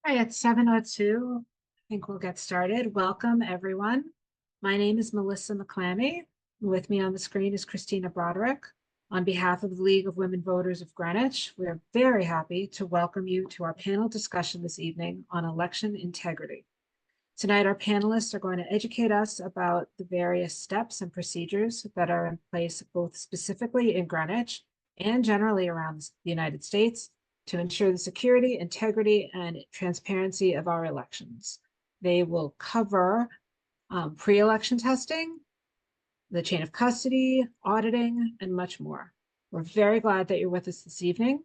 Hi, it's 7:02. I think we'll get started. Welcome, everyone. My name is Melissa McClammy. With me on the screen is Christina Broderick. On behalf of the League of Women Voters of Greenwich, we are very happy to welcome you to our panel discussion this evening on election integrity. Tonight, our panelists are going to educate us about the various steps and procedures that are in place both specifically in Greenwich and generally around the United States to ensure the security, integrity, and transparency of our elections. They will cover pre-election testing, the chain of custody, auditing, and much more. We're very glad that you're with us this evening.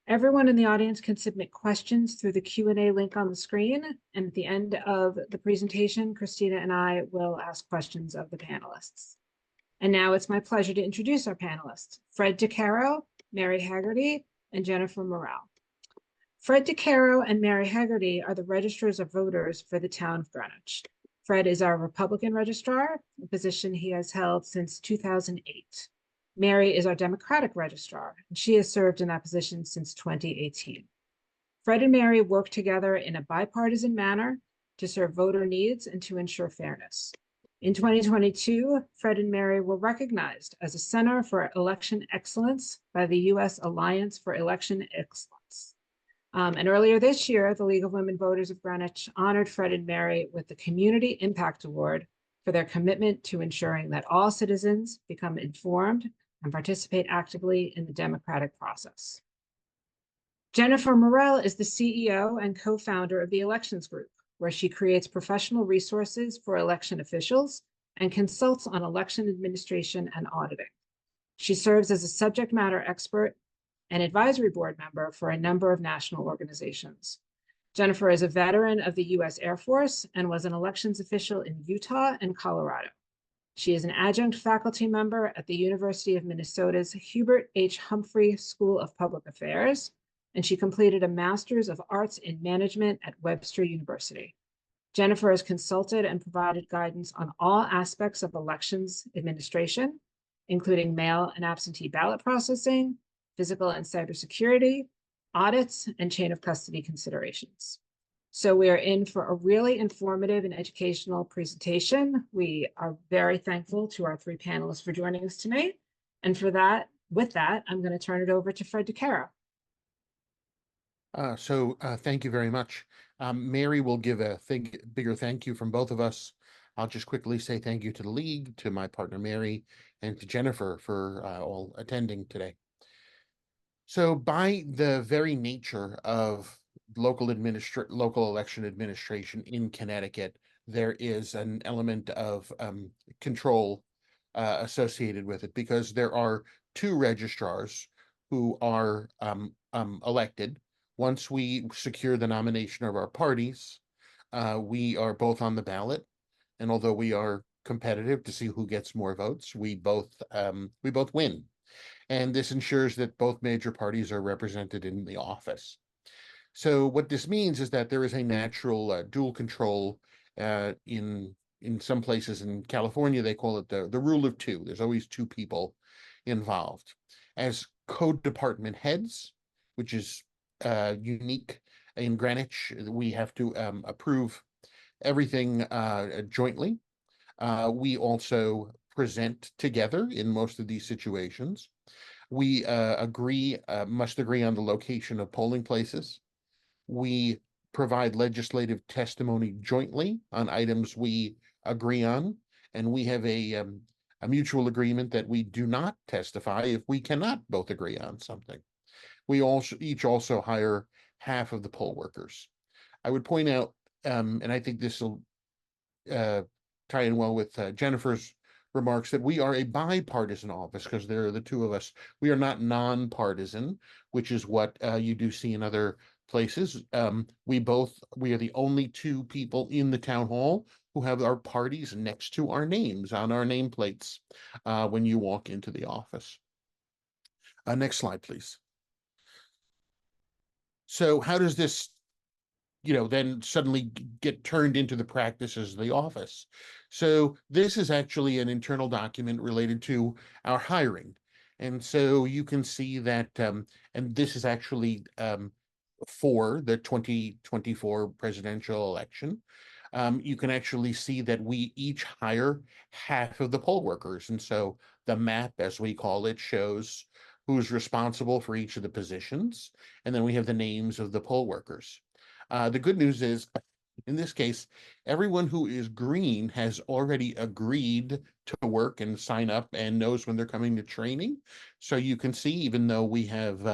Everyone in the audience can submit questions through the Q&A link on the screen. And at the end of the presentation, Christina and I will ask questions of the panelists. And now it's my pleasure to introduce our panelists, Fred DeCaro, Mary Hegarty, and Jennifer Morrell. Fred DeCaro and Mary Hegarty are the Registrars of Voters for the town of Greenwich. Fred is our Republican registrar, a position he has held since 2008. Mary is our Democratic registrar, and she has served in that position since 2018. Fred and Mary work together in a bipartisan manner to serve voter needs and to ensure fairness. In 2022, Fred and Mary were recognized as a Center for Election Excellence by the U.S. Alliance for Election Excellence. And earlier this year, the League of Women Voters of Greenwich honored Fred and Mary with the Community Impact Award for their commitment to ensuring that all citizens become informed and participate actively in the democratic process. Jennifer Morrell is the CEO and co-founder of the Elections Group, where she creates professional resources for election officials and consults on election administration and auditing. She serves as a subject matter expert and advisory board member for a number of national organizations. Jennifer is a veteran of the U.S. Air Force and was an elections official in Utah and Colorado. She is an adjunct faculty member at the University of Minnesota's Hubert H. Humphrey School of Public Affairs, and she completed a Master's of Arts in Management at Webster University. Jennifer has consulted and provided guidance on all aspects of elections administration, including mail and absentee ballot processing, physical and cybersecurity, audits, and chain of custody considerations. So we are in for a really informative and educational presentation. We are very thankful to our three panelists for joining us tonight. And with that, I'm going to turn it over to Fred DeCaro. Thank you very much. Mary will give a bigger thank you from both of us. I'll just quickly say thank you to the League, to my partner Mary, and to Jennifer for all attending today. So by the very nature of local election administration in Connecticut, there is an element of control associated with it, because there are two registrars who are elected. Once we secure the nomination of our parties, we are both on the ballot, and although we are competitive to see who gets more votes, we both win. And this ensures that both major parties are represented in the office. So what this means is that there is a natural dual control in some places. In California, they call it the rule of two. There's always two people involved. As code department heads, which is unique in Greenwich, we have to approve everything jointly. We also present together in most of these situations. We must agree on the location of polling places. We provide legislative testimony jointly on items we agree on, and we have a mutual agreement that we do not testify if we cannot both agree on something. We each also hire half of the poll workers. I would point out, and I think this will tie in well with Jennifer's remarks, that we are a bipartisan office because there are the two of us. We are not non-partisan, which is what you do see in other places. We are the only two people in the town hall who have our parties next to our names on our nameplates when you walk into the office. Next slide, please. So how does this then suddenly get turned into the practices of the office? So this is actually an internal document related to our hiring. And so you can see that, and this is actually for the 2024 presidential election, you can actually see that we each hire half of the poll workers. And so the map, as we call it, shows who's responsible for each of the positions. And then we have the names of the poll workers. The good news is, in this case, everyone who is green has already agreed to work and sign up and knows when they're coming to training. So you can see, even though we have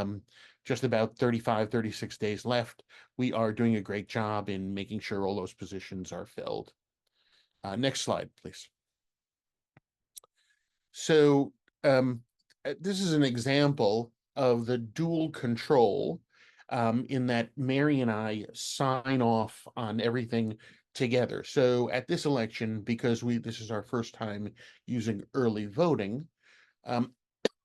just about 35, 36 days left, we are doing a great job in making sure all those positions are filled. Next slide, please. So this is an example of the dual control in that Mary and I sign off on everything together. So at this election, because this is our first time using early voting,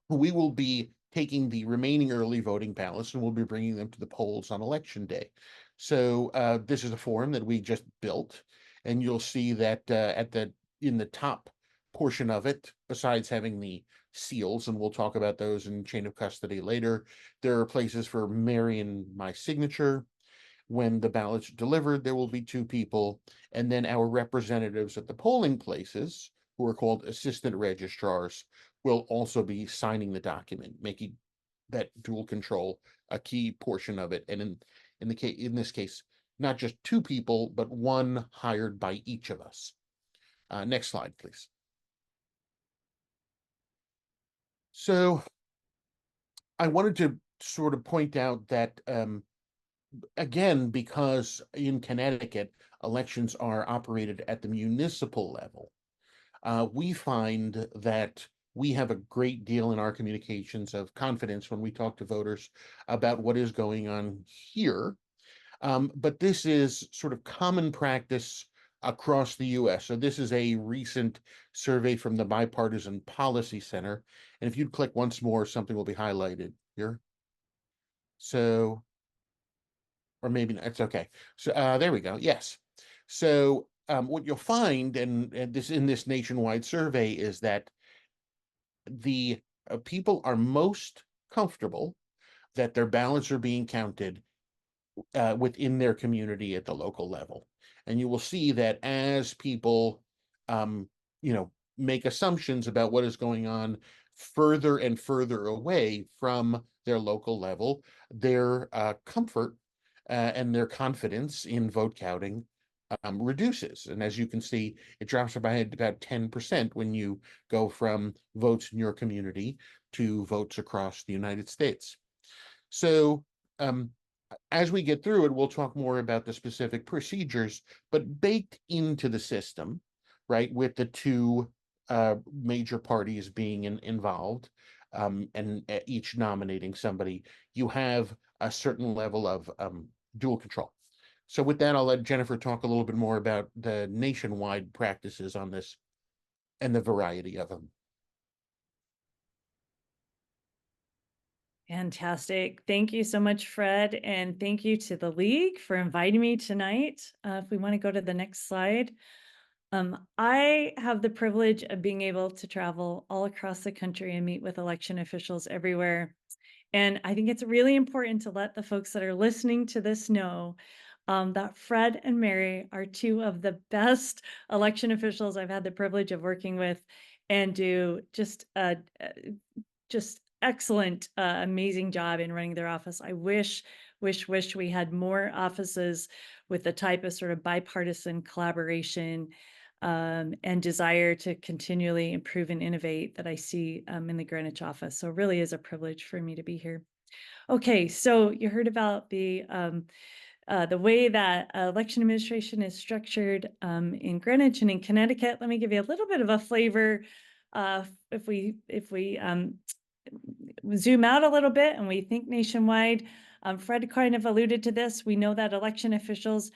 we will be taking the remaining early voting ballots and we'll be bringing them to the polls on election day. So this is a form that we just built, and you'll see that in the top portion of it, besides having the seals, and we'll talk about those in chain of custody later, there are places for Mary and my signature. When the ballots are delivered, there will be 2 people, and then our representatives at the polling places, who are called assistant registrars, will also be signing the document, making that dual control a key portion of it. And in this case, not just 2 people, but 1 hired by each of us. Next slide, please. So I wanted to sort of point out that again, because in Connecticut, elections are operated at the municipal level, we find that we have a great deal in our communications of confidence when we talk to voters about what is going on here. But this is sort of common practice across the US. So this is a recent survey from the Bipartisan Policy Center. And if you'd click once more, something will be highlighted here. So, or maybe it's okay. So there we go. Yes. So what you'll find, and this in this nationwide survey, is that the people are most comfortable that their ballots are being counted within their community at the local level. And you will see that as people, make assumptions about what is going on further and further away from their local level, their comfort and their confidence in vote counting reduces. And as you can see, it drops by about 10% when you go from votes in your community to votes across the United States. So as we get through it, we'll talk more about the specific procedures, but baked into the system, right, with the 2 major parties being involved and each nominating somebody, you have a certain level of dual control. So with that, I'll let Jennifer talk a little bit more about the nationwide practices on this and the variety of them. Fantastic. Thank you so much, Fred. And thank you to the League for inviting me tonight. If we want to go to the next slide. I have the privilege of being able to travel all across the country and meet with election officials everywhere. And I think it's really important to let the folks that are listening to this know that Fred and Mary are 2 of the best election officials I've had the privilege of working with, and do just excellent, amazing job in running their office. I wish we had more offices with the type of sort of bipartisan collaboration and desire to continually improve and innovate that I see in the Greenwich office. So it really is a privilege for me to be here. Okay, so you heard about the way that election administration is structured in Greenwich and in Connecticut. Let me give you a little bit of a flavor. If we zoom out a little bit and we think nationwide, Fred kind of alluded to this. We know that election officials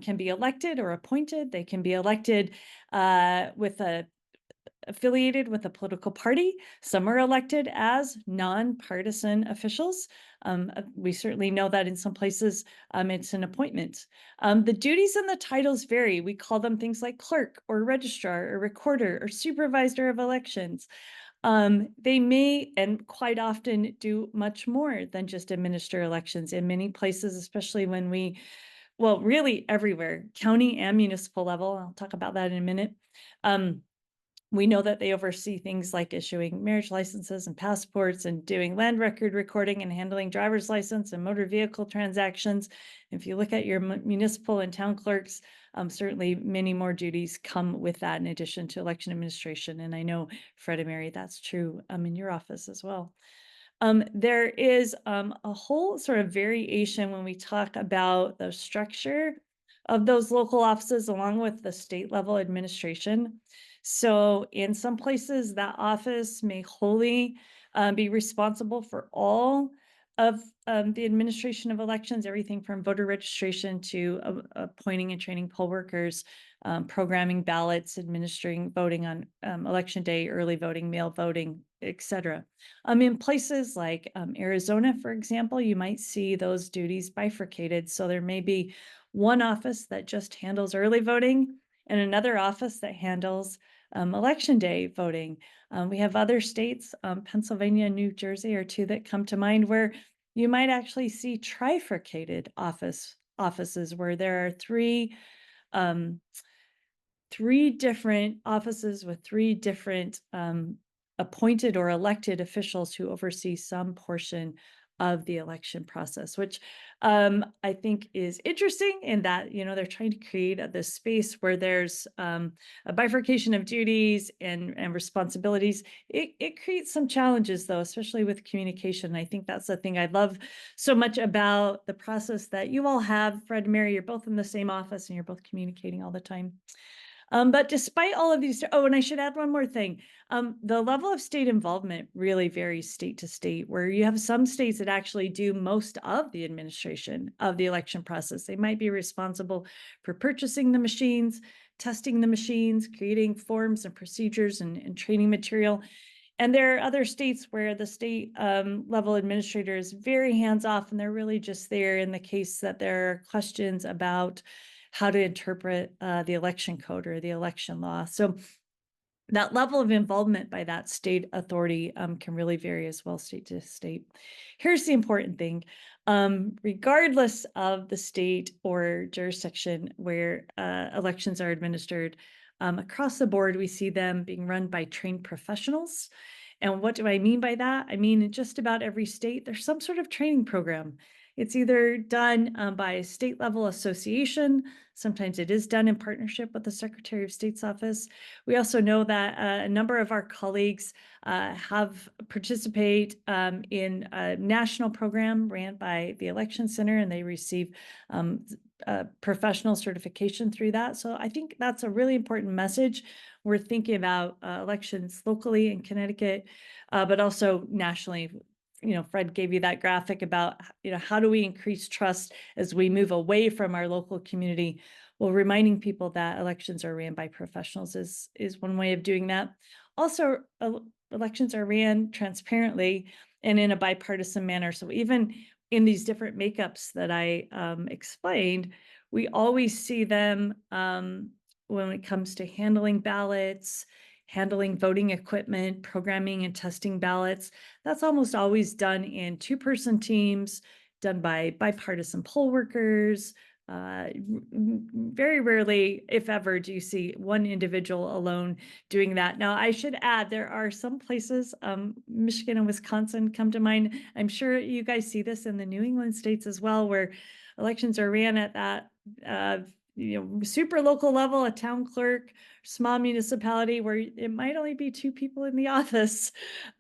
can be elected or appointed. They can be elected affiliated with a political party. Some are elected as non-partisan officials. We certainly know that in some places it's an appointment. The duties and the titles vary. We call them things like clerk or registrar or recorder or supervisor of elections. They may and quite often do much more than just administer elections in many places, especially when well, really everywhere, county and municipal level. I'll talk about that in a minute. We know that they oversee things like issuing marriage licenses and passports and doing land record recording and handling driver's license and motor vehicle transactions. If you look at your municipal and town clerks, certainly many more duties come with that in addition to election administration. And I know, Fred and Mary, that's true in your office as well. There is a whole sort of variation when we talk about the structure of those local offices along with the state level administration. So in some places, that office may wholly be responsible for all of the administration of elections, everything from voter registration to appointing and training poll workers, programming ballots, administering voting on election day, early voting, mail voting, etc. In places like Arizona, for example, you might see those duties bifurcated. So there may be one office that just handles early voting and another office that handles election day voting. We have other states, Pennsylvania and New Jersey are two that come to mind, where you might actually see trifurcated offices where there are three different offices with three different appointed or elected officials who oversee some portion of the election process, which I think is interesting in that, they're trying to create this space where there's a bifurcation of duties and responsibilities. It creates some challenges though, especially with communication. I think that's the thing I love so much about the process that you all have. Fred and Mary, you're both in the same office and you're both communicating all the time. But despite all of these, oh, and I should add one more thing. The level of state involvement really varies state to state, where you have some states that actually do most of the administration of the election process. They might be responsible for purchasing the machines, testing the machines, creating forms and procedures and training material. And there are other states where the state level administrator is very hands-off, and they're really just there in the case that there are questions about how to interpret the election code or the election law. So that level of involvement by that state authority can really vary as well, state to state. Here's the important thing. Regardless of the state or jurisdiction where elections are administered, across the board, we see them being run by trained professionals. And what do I mean by that? I mean, in just about every state, there's some sort of training program. It's either done by a state level association. Sometimes it is done in partnership with the Secretary of State's office. We also know that a number of our colleagues have participate in a national program ran by the Election Center, and they receive professional certification through that. So I think that's a really important message. We're thinking about elections locally in Connecticut, but also nationally. Fred gave you that graphic about, how do we increase trust as we move away from our local community? Well, reminding people that elections are ran by professionals is one way of doing that. Also, elections are ran transparently and in a bipartisan manner. So even in these different makeups that I explained, we always see them when it comes to handling ballots, handling voting equipment, programming and testing ballots. That's almost always done in two-person teams, done by bipartisan poll workers. Very rarely, if ever, do you see one individual alone doing that. Now, I should add, there are some places, Michigan and Wisconsin come to mind. I'm sure you guys see this in the New England states as well, where elections are ran at that super local level, a town clerk, small municipality where it might only be two people in the office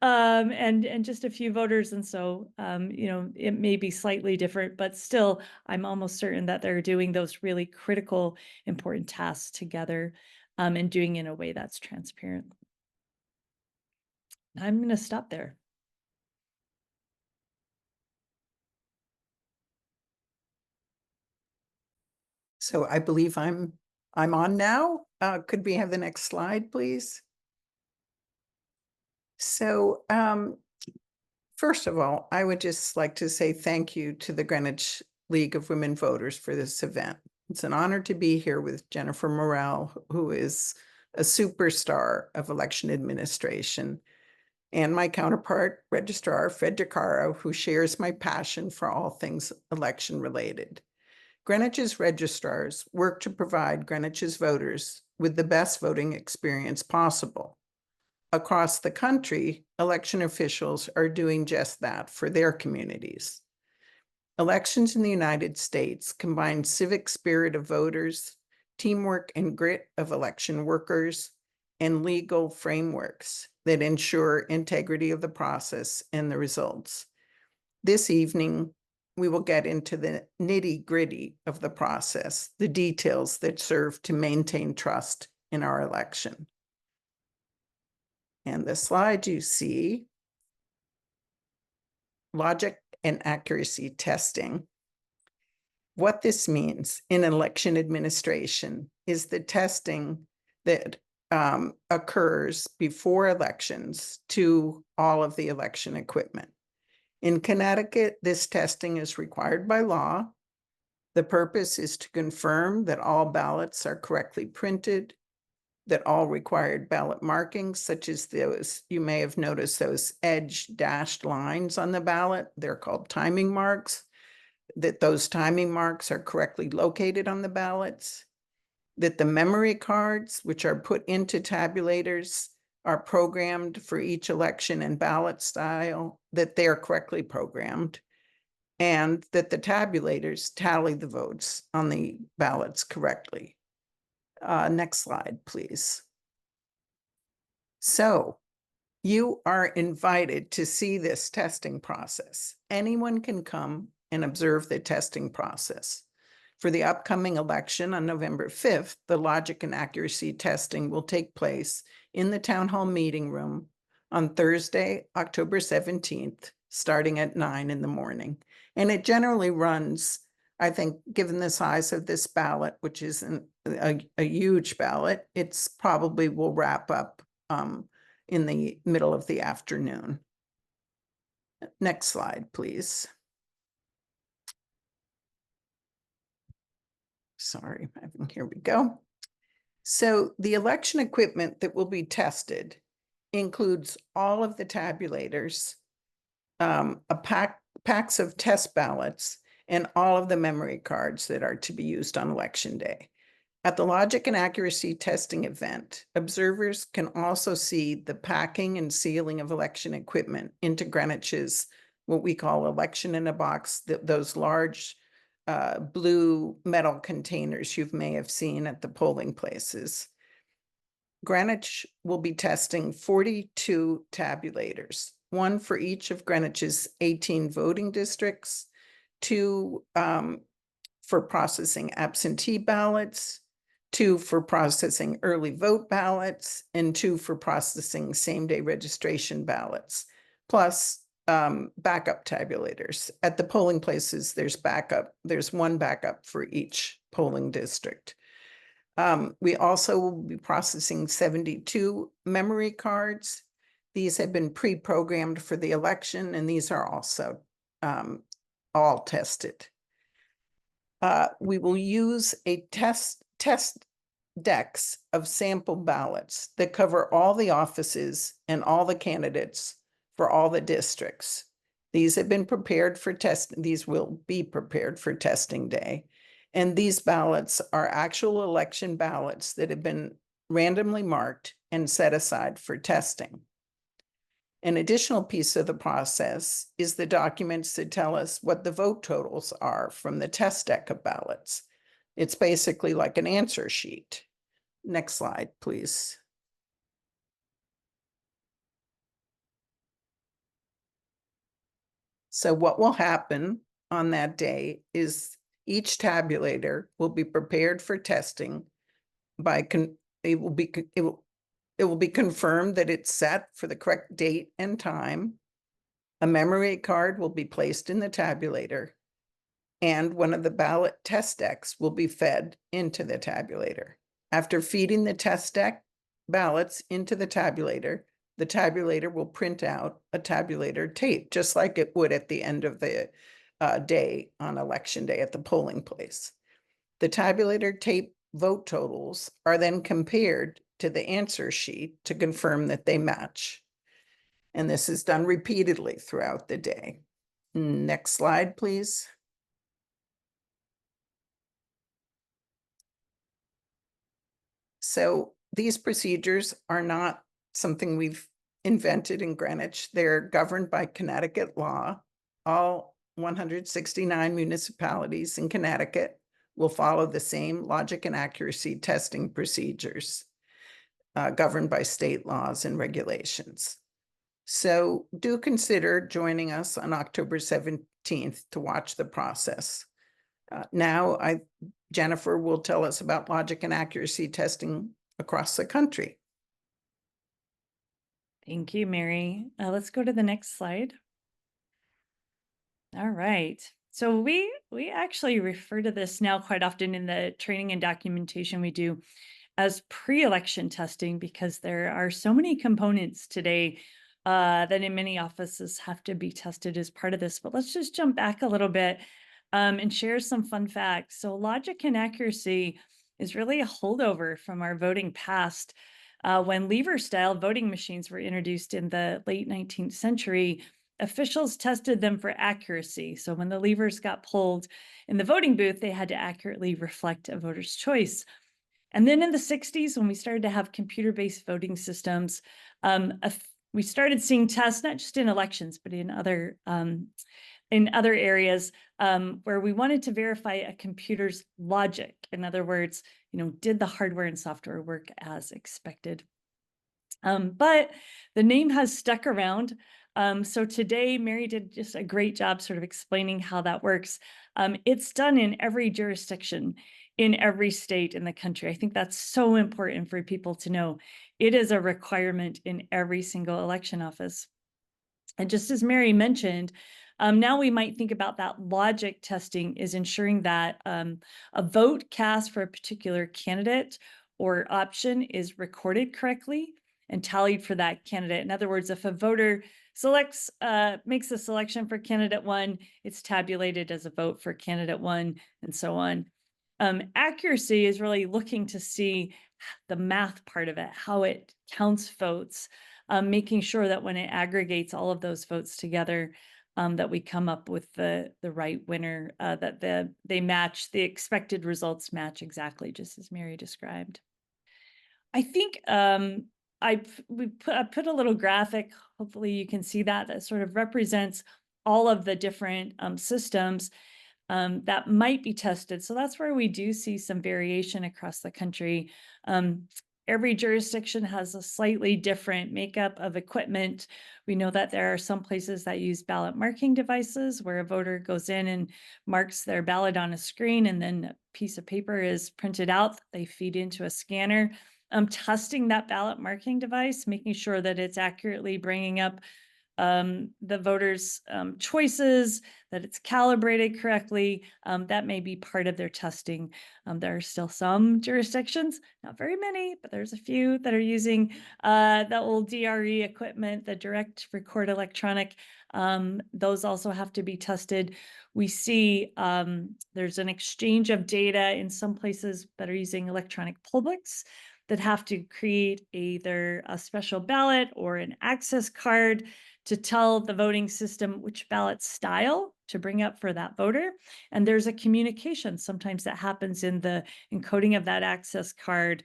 and just a few voters. And so, it may be slightly different, but still, I'm almost certain that they're doing those really critical, important tasks together and doing it in a way that's transparent. I'm going to stop there. So I believe I'm on now. Could we have the next slide, please? So first of all, I would just like to say thank you to the Greenwich League of Women Voters for this event. It's an honor to be here with Jennifer Morrell, who is a superstar of election administration. and my counterpart, Registrar Caro, who shares my passion for all things election related. Greenwich's registrars work to provide Greenwich's voters with the best voting experience possible. Across the country, election officials are doing just that for their communities. Elections in the United States combine civic spirit of voters, teamwork and grit of election workers, and legal frameworks that ensure integrity of the process and the results. This evening, we will get into the nitty-gritty of the process, the details that serve to maintain trust in our election. And the slide you see, logic and accuracy testing. What this means in election administration is the testing that occurs before elections to all of the election equipment. In Connecticut, this testing is required by law. The purpose is to confirm that all ballots are correctly printed, that all required ballot markings, such as those, you may have noticed those edge dashed lines on the ballot, they're called timing marks, that those timing marks are correctly located on the ballots, that the memory cards, which are put into tabulators, are programmed for each election and ballot style, that they're correctly programmed, and that the tabulators tally the votes on the ballots correctly. Next slide, please. So you are invited to see this testing process. Anyone can come and observe the testing process. For the upcoming election on November 5th, the logic and accuracy testing will take place in the town hall meeting room on Thursday, October 17th, starting at 9 in the morning. And it generally runs, I think, given the size of this ballot, which isn't a huge ballot, it's probably will wrap up in the middle of the afternoon. Next slide, please. Sorry, here we go. So the election equipment that will be tested includes all of the tabulators, packs of test ballots, and all of the memory cards that are to be used on election day. At the logic and accuracy testing event, observers can also see the packing and sealing of election equipment into Greenwich's, what we call election in a box, those large blue metal containers you may have seen at the polling places. Greenwich will be testing 42 tabulators, one for each of Greenwich's 18 voting districts, 2 for processing absentee ballots, 2 for processing early vote ballots, and 2 for processing same-day registration ballots, plus backup tabulators. At the polling places, there's one backup for each polling district. We also will be processing 72 memory cards. These have been pre-programmed for the election, and these are also all tested. We will use a test decks of sample ballots that cover all the offices and all the candidates for all the districts. These have been prepared for these will be prepared for testing day. And these ballots are actual election ballots that have been randomly marked and set aside for testing. An additional piece of the process is the documents that tell us what the vote totals are from the test deck of ballots. It's basically like an answer sheet. Next slide, please. So what will happen on that day is each tabulator will be prepared for testing by it will be confirmed that it's set for the correct date and time. A memory card will be placed in the tabulator, and one of the ballot test decks will be fed into the tabulator. After feeding the test deck ballots into the tabulator will print out a tabulator tape, just like it would at the end of the day on election day at the polling place. The tabulator tape vote totals are then compared to the answer sheet to confirm that they match. And this is done repeatedly throughout the day. Next slide, please. So these procedures are not something we've invented in Greenwich. They're governed by Connecticut law. All 169 municipalities in Connecticut will follow the same logic and accuracy testing procedures governed by state laws and regulations. So do consider joining us on October 17th to watch the process. Now Jennifer will tell us about logic and accuracy testing across the country. Thank you, Mary. Let's go to the next slide. All right. So we actually refer to this now quite often in the training and documentation we do as pre-election testing, because there are so many components today that in many offices have to be tested as part of this. But let's just jump back a little bit and share some fun facts. So logic and accuracy is really a holdover from our voting past. When lever-style voting machines were introduced in the late 19th century, officials tested them for accuracy. So when the levers got pulled in the voting booth, they had to accurately reflect a voter's choice. And then in the 60s, when we started to have computer-based voting systems, we started seeing tests, not just in elections, but in other areas where we wanted to verify a computer's logic. In other words, did the hardware and software work as expected? But the name has stuck around. So today, Mary did just a great job sort of explaining how that works. It's done in every jurisdiction, in every state in the country. I think that's so important for people to know. It is a requirement in every single election office. And just as Mary mentioned, now we might think about that logic testing is ensuring that a vote cast for a particular candidate or option is recorded correctly and tallied for that candidate. In other words, if a voter makes a selection for candidate one, it's tabulated as a vote for candidate one, and so on. Accuracy is really looking to see the math part of it, how it counts votes, making sure that when it aggregates all of those votes together, that we come up with the right winner, that they match, the expected results match exactly, just as Mary described. I think I put a little graphic, hopefully you can see that sort of represents all of the different systems that might be tested. So that's where we do see some variation across the country. Every jurisdiction has a slightly different makeup of equipment. We know that there are some places that use ballot marking devices where a voter goes in and marks their ballot on a screen, and then a piece of paper is printed out. They feed into a scanner. Testing that ballot marking device, making sure that it's accurately bringing up the voters' choices, that it's calibrated correctly. That may be part of their testing. There are still some jurisdictions, not very many, but there's a few that are using that old DRE equipment, the direct record electronic. Those also have to be tested. We see there's an exchange of data in some places that are using electronic poll books that have to create either a special ballot or an access card to tell the voting system which ballot style to bring up for that voter. And there's a communication sometimes that happens in the encoding of that access card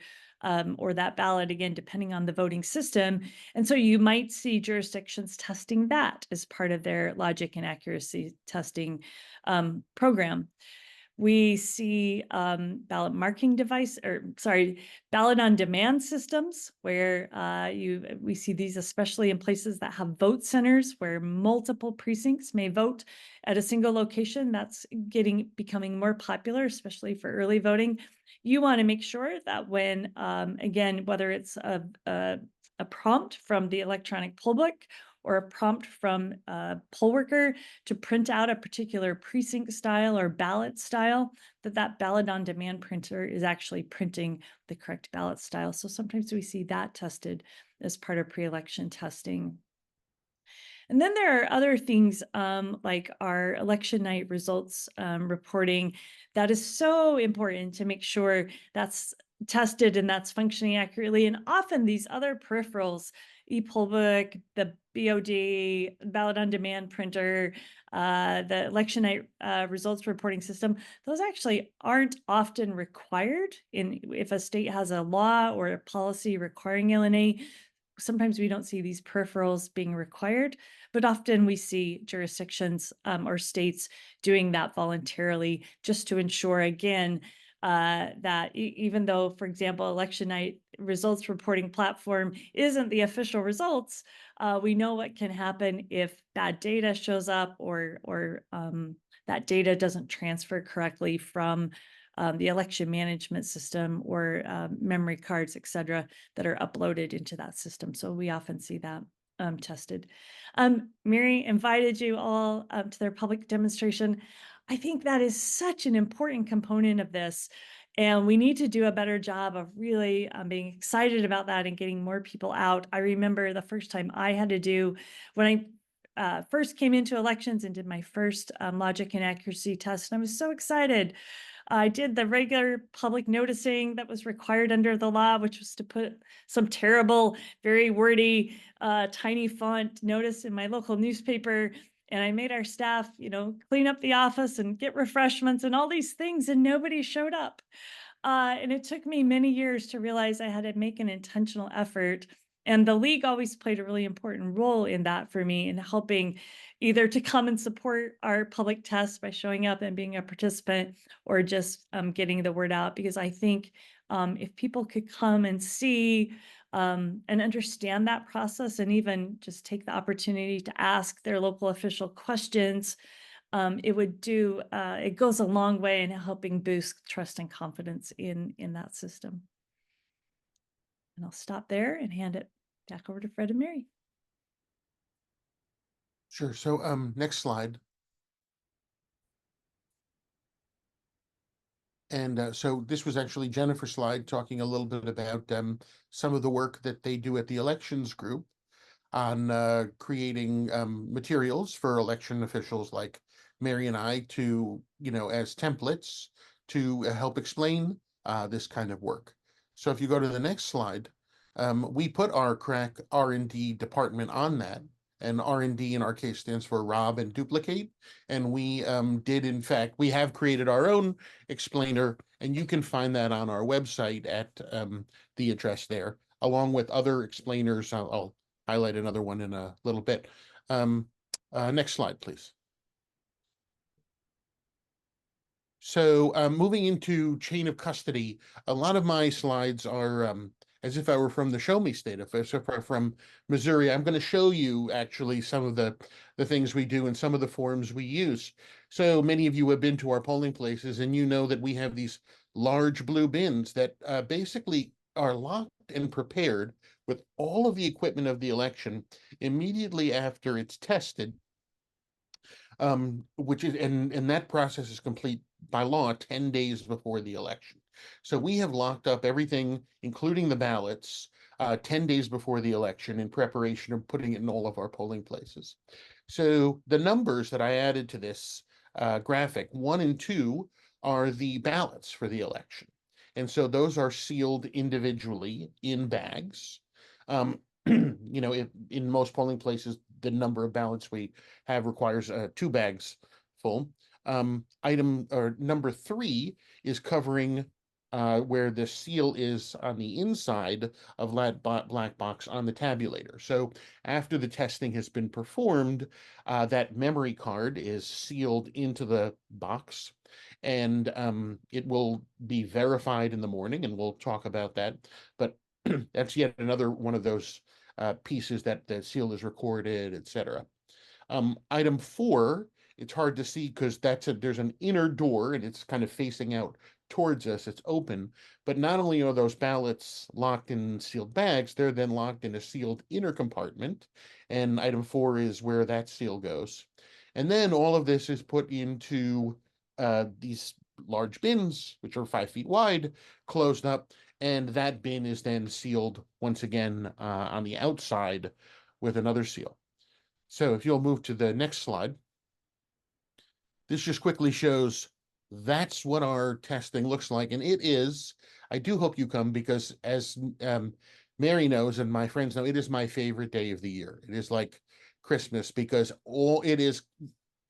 or that ballot, again, depending on the voting system. And so you might see jurisdictions testing that as part of their logic and accuracy testing program. We see ballot marking ballot on demand systems where we see these especially in places that have vote centers where multiple precincts may vote at a single location. That's becoming more popular, especially for early voting. You want to make sure that when, again, whether it's a prompt from the electronic poll book or a prompt from a poll worker to print out a particular precinct style or ballot style, that ballot on demand printer is actually printing the correct ballot style. So sometimes we see that tested as part of pre-election testing. And then there are other things like our election night results reporting that is so important to make sure that's tested and that's functioning accurately. And often these other peripherals e-poll book, the BOD, ballot on demand printer, the election night results reporting system, those actually aren't often required if a state has a law or a policy requiring LNA. Sometimes we don't see these peripherals being required, but often we see jurisdictions or states doing that voluntarily just to ensure, again, that even though, for example, election night results reporting platform isn't the official results, we know what can happen if bad data shows up or that data doesn't transfer correctly from the election management system or memory cards, et cetera, that are uploaded into that system. So we often see that tested. Mary invited you all to their public demonstration. I think that is such an important component of this. And we need to do a better job of really being excited about that and getting more people out. I remember the first time I had to do, when I first came into elections and did my first logic and accuracy test, and I was so excited. I did the regular public noticing that was required under the law, which was to put some terrible, very wordy, tiny font notice in my local newspaper. And I made our staff, clean up the office and get refreshments and all these things, and nobody showed up. And it took me many years to realize I had to make an intentional effort. And the league always played a really important role in that for me, in helping either to come and support our public tests by showing up and being a participant, or just getting the word out. Because I think if people could come and see and understand that process, and even just take the opportunity to ask their local official questions, it goes a long way in helping boost trust and confidence in that system. And I'll stop there and hand it back over to Fred and Mary. Sure. So next slide. And so this was actually Jennifer's slide talking a little bit about some of the work that they do at the elections group on creating materials for election officials like Mary and I to, as templates to help explain this kind of work. So if you go to the next slide, we put our crack R&D department on that. And R&D in our case stands for rob and duplicate. And we did, in fact, we have created our own explainer, and you can find that on our website at the address there, along with other explainers. I'll highlight another one in a little bit. Next slide, please. So moving into chain of custody, a lot of my slides are as if I were from the show me state. If I'm from Missouri, I'm going to show you actually some of the things we do and some of the forms we use. So many of you have been to our polling places, and you know that we have these large blue bins that basically are locked and prepared with all of the equipment of the election immediately after it's tested, which is, and that process is complete by law 10 days before the election. So we have locked up everything, including the ballots, 10 days before the election in preparation of putting it in all of our polling places. So the numbers that I added to this graphic, 1 and 2, are the ballots for the election. And so those are sealed individually in bags. In most polling places, the number of ballots we have requires 2 bags full. Number 3 is covering where the seal is on the inside of that black box on the tabulator. So after the testing has been performed, that memory card is sealed into the box, and it will be verified in the morning, and we'll talk about that. But that's yet another one of those pieces that the seal is recorded, etc. Item 4, it's hard to see because there's an inner door and it's kind of facing out towards us. It's open, but not only are those ballots locked in sealed bags, they're then locked in a sealed inner compartment. And item 4 is where that seal goes. And then all of this is put into these large bins, which are 5 feet wide, closed up. And that bin is then sealed once again on the outside with another seal. So if you'll move to the next slide, this just quickly shows that's what our testing looks like. And it is, I do hope you come, because as Mary knows and my friends know it is my favorite day of the year. It is like Christmas because it is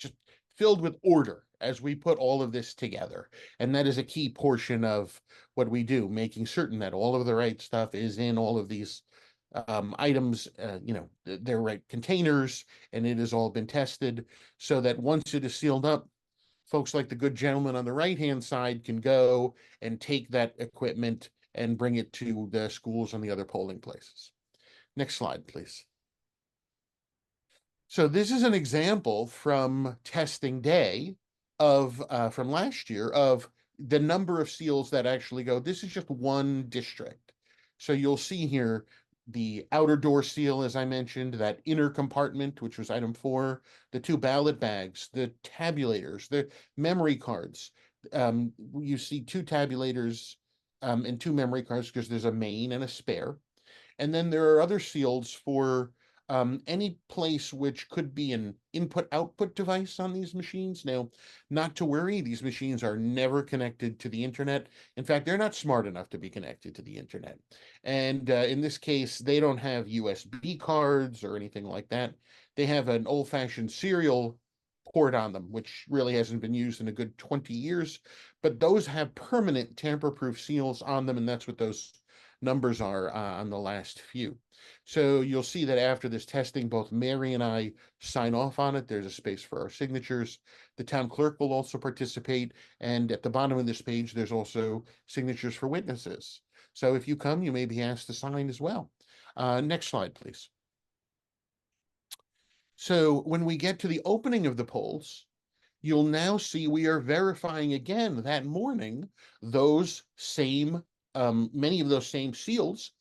just filled with order as we put all of this together. And that is a key portion of what we do, making certain that all of the right stuff is in all of these items, they're right containers, and it has all been tested so that once it is sealed up, folks like the good gentleman on the right-hand side can go and take that equipment and bring it to the schools and the other polling places. Next slide, please. So this is an example from testing day of from last year of the number of seals that actually go. This is just one district. So you'll see here the outer door seal, as I mentioned, that inner compartment, which was item 4, the 2 ballot bags, the tabulators, the memory cards. You see 2 tabulators and 2 memory cards because there's a main and a spare. And then there are other seals for any place which could be an input-output device on these machines. Now, not to worry, these machines are never connected to the internet. In fact, they're not smart enough to be connected to the internet. And in this case, they don't have USB cards or anything like that. They have an old-fashioned serial port on them, which really hasn't been used in a good 20 years. But those have permanent tamper-proof seals on them, and that's what those numbers are on the last few. So you'll see that after this testing, both Mary and I sign off on it. There's a space for our signatures. The town clerk will also participate. And at the bottom of this page, there's also signatures for witnesses. So if you come, you may be asked to sign as well. Next slide, please. So when we get to the opening of the polls, you'll now see we are verifying again that morning those same many of those same seals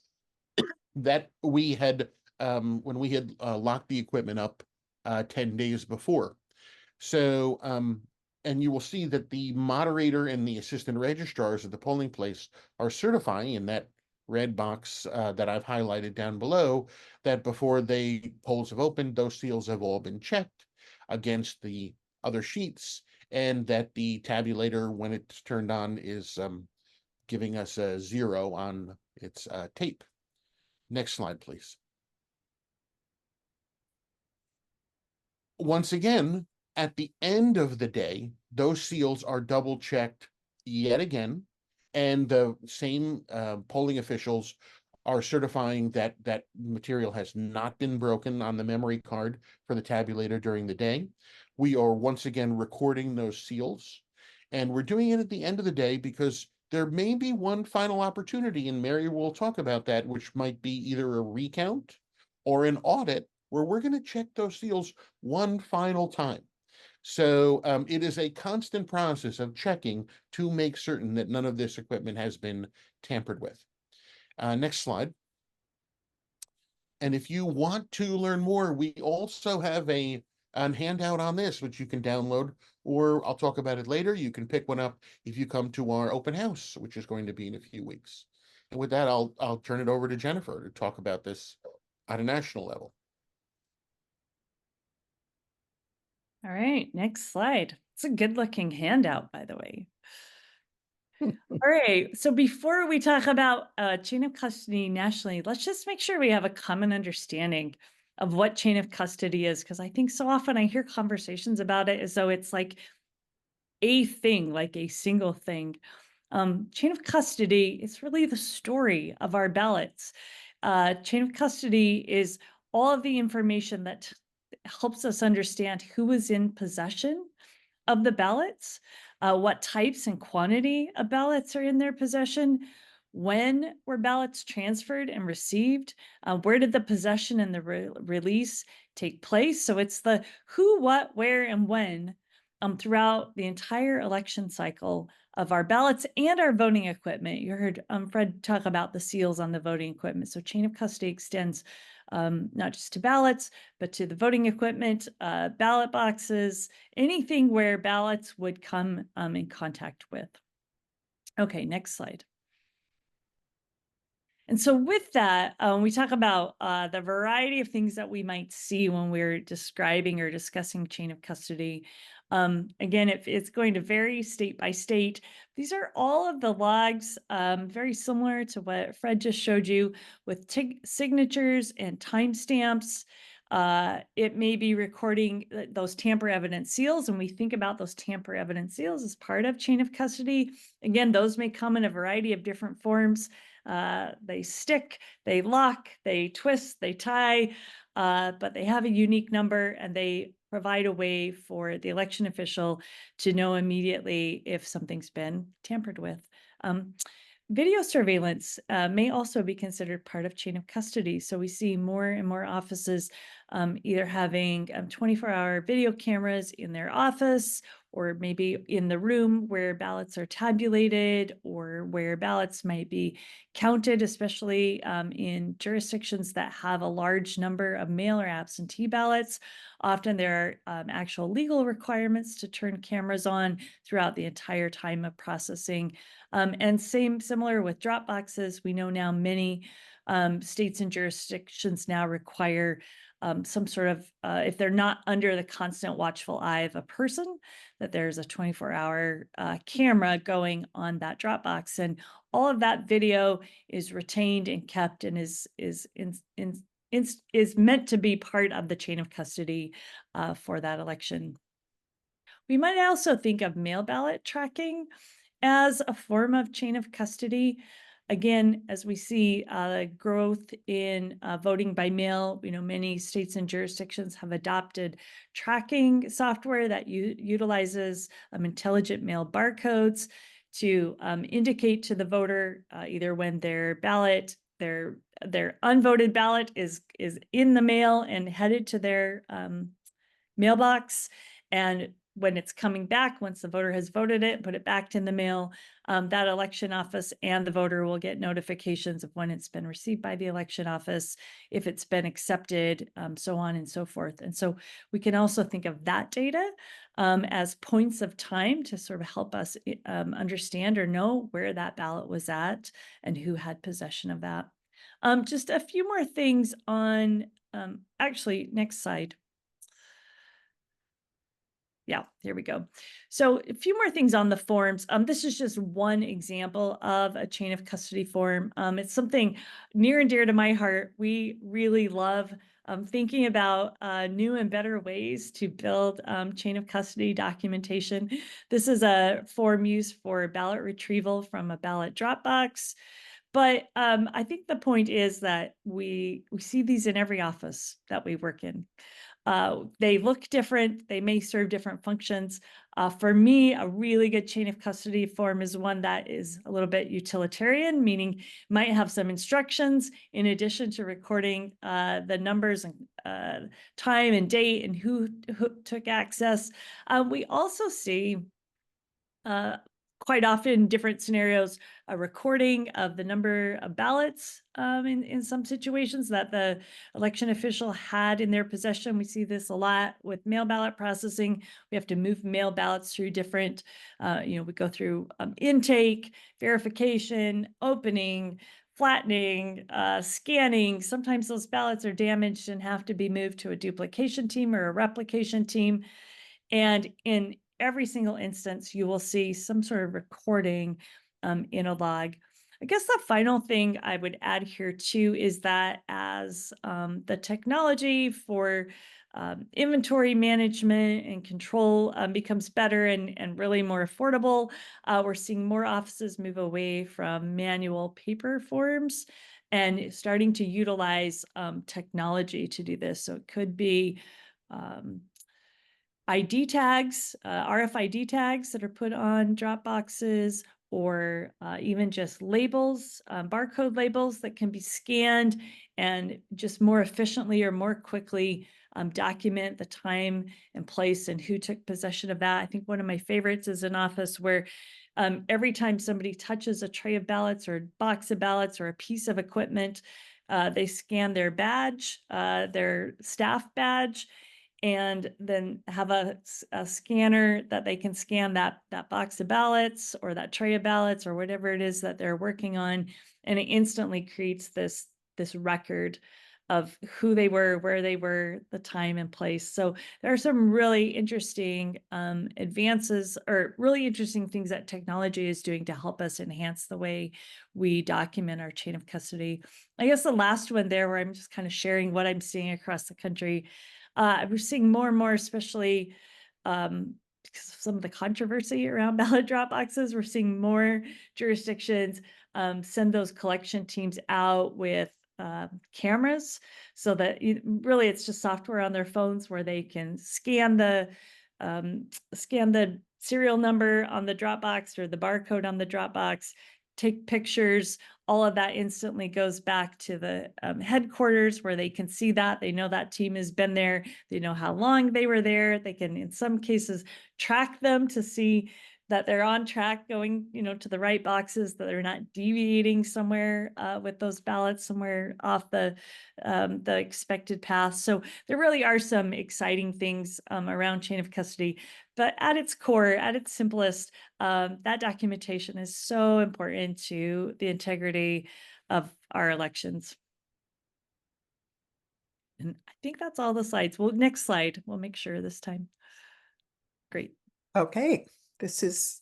that we had when we had locked the equipment up 10 days before. So, and you will see that the moderator and the assistant registrars at the polling place are certifying in that red box that I've highlighted down below that before the polls have opened, those seals have all been checked against the other sheets, and that the tabulator, when it's turned on, is giving us a 0 on its tape. Next slide, please. Once again, at the end of the day, those seals are double checked yet again, and the same polling officials are certifying that that material has not been broken on the memory card for the tabulator during the day. We are once again recording those seals, and we're doing it at the end of the day because there may be one final opportunity, and Mary will talk about that, which might be either a recount or an audit, where we're going to check those seals one final time. So it is a constant process of checking to make certain that none of this equipment has been tampered with. Next slide. And if you want to learn more, we also have a handout on this, which you can download, or I'll talk about it later. You can pick one up if you come to our open house, which is going to be in a few weeks. And with that, I'll turn it over to Jennifer to talk about this at a national level. All right, next slide. It's a good looking handout, by the way. All right, so before we talk about chain of custody nationally, let's just make sure we have a common understanding of what chain of custody is, because I think so often I hear conversations about it as though it's like a thing, like a single thing. Chain of custody is really the story of our ballots. Chain of custody is all of the information that helps us understand who is in possession of the ballots, what types and quantity of ballots are in their possession, when were ballots transferred and received, where did the possession and the release take place. So it's the who, what, where, and when throughout the entire election cycle of our ballots and our voting equipment. You heard Fred talk about the seals on the voting equipment. So chain of custody extends not just to ballots, but to the voting equipment, ballot boxes, anything where ballots would come in contact with. Okay, next slide. And so with that, we talk about the variety of things that we might see when we're describing or discussing chain of custody. Again, it's going to vary state by state. These are all of the logs, very similar to what Fred just showed you, with signatures and timestamps. It may be recording those tamper evidence seals, and we think about those tamper evidence seals as part of chain of custody. Again, those may come in a variety of different forms. They stick, they lock, they twist, they tie, but they have a unique number, and they provide a way for the election official to know immediately if something's been tampered with. Video surveillance may also be considered part of chain of custody. So we see more and more offices either having 24-hour video cameras in their office, or maybe in the room where ballots are tabulated, or where ballots might be counted, especially in jurisdictions that have a large number of mail or absentee ballots. Often there are actual legal requirements to turn cameras on throughout the entire time of processing. And similar with drop boxes, we know now many states and jurisdictions now require some sort of, if they're not under the constant watchful eye of a person, that there's a 24-hour camera going on that drop box. And all of that video is retained and kept, and is meant to be part of the chain of custody for that election. We might also think of mail ballot tracking as a form of chain of custody. Again, as we see growth in voting by mail, many states and jurisdictions have adopted tracking software that utilizes intelligent mail barcodes to indicate to the voter either when their ballot, their unvoted ballot is in the mail and headed to their mailbox, and when it's coming back, once the voter has voted it, put it back in the mail, that election office and the voter will get notifications of when it's been received by the election office, if it's been accepted, so on and so forth. And so we can also think of that data as points of time to sort of help us understand or know where that ballot was at and who had possession of that. Just a few more things on, actually, next slide. Yeah, here we go. So a few more things on the forms. This is just one example of a chain of custody form. It's something near and dear to my heart. We really love thinking about new and better ways to build chain of custody documentation. This is a form used for ballot retrieval from a ballot drop box. But I think the point is that we see these in every office that we work in. They look different. They may serve different functions. For me, a really good chain of custody form is one that is a little bit utilitarian, meaning might have some instructions in addition to recording the numbers and time and date and who took access. We also see quite often in different scenarios, a recording of the number of ballots in some situations that the election official had in their possession. We see this a lot with mail ballot processing. We have to move mail ballots through different, we go through intake, verification, opening, flattening, scanning. Sometimes those ballots are damaged and have to be moved to a duplication team or a replication team. And in every single instance, you will see some sort of recording in a log. I guess the final thing I would add here too is that as the technology for inventory management and control becomes better and really more affordable, we're seeing more offices move away from manual paper forms and starting to utilize technology to do this. So it could be ID tags, RFID tags that are put on drop boxes, or even just labels, barcode labels that can be scanned and just more efficiently or more quickly document the time and place and who took possession of that. I think one of my favorites is an office where every time somebody touches a tray of ballots or a box of ballots or a piece of equipment, they scan their badge, their staff badge, and then have a scanner that they can scan that box of ballots or that tray of ballots or whatever it is that they're working on, and it instantly creates this record of who they were, where they were, the time and place. So there are some really interesting advances, or really interesting things that technology is doing to help us enhance the way we document our chain of custody. I guess the last one there, where I'm just kind of sharing what I'm seeing across the country, we're seeing more and more, especially because of some of the controversy around ballot drop boxes, we're seeing more jurisdictions send those collection teams out with cameras, so that really it's just software on their phones where they can scan the serial number on the drop box or the barcode on the drop box, take pictures. All of that instantly goes back to the headquarters, where they can see that. They know that team has been there. They know how long they were there. They can, in some cases, track them to see that they're on track, going, to the right boxes, that they're not deviating somewhere with those ballots somewhere off the expected path. So there really are some exciting things around chain of custody, but at its core, at its simplest, that documentation is so important to the integrity of our elections. And I think that's all the slides. Well, next slide, we'll make sure this time. Great. Okay, this is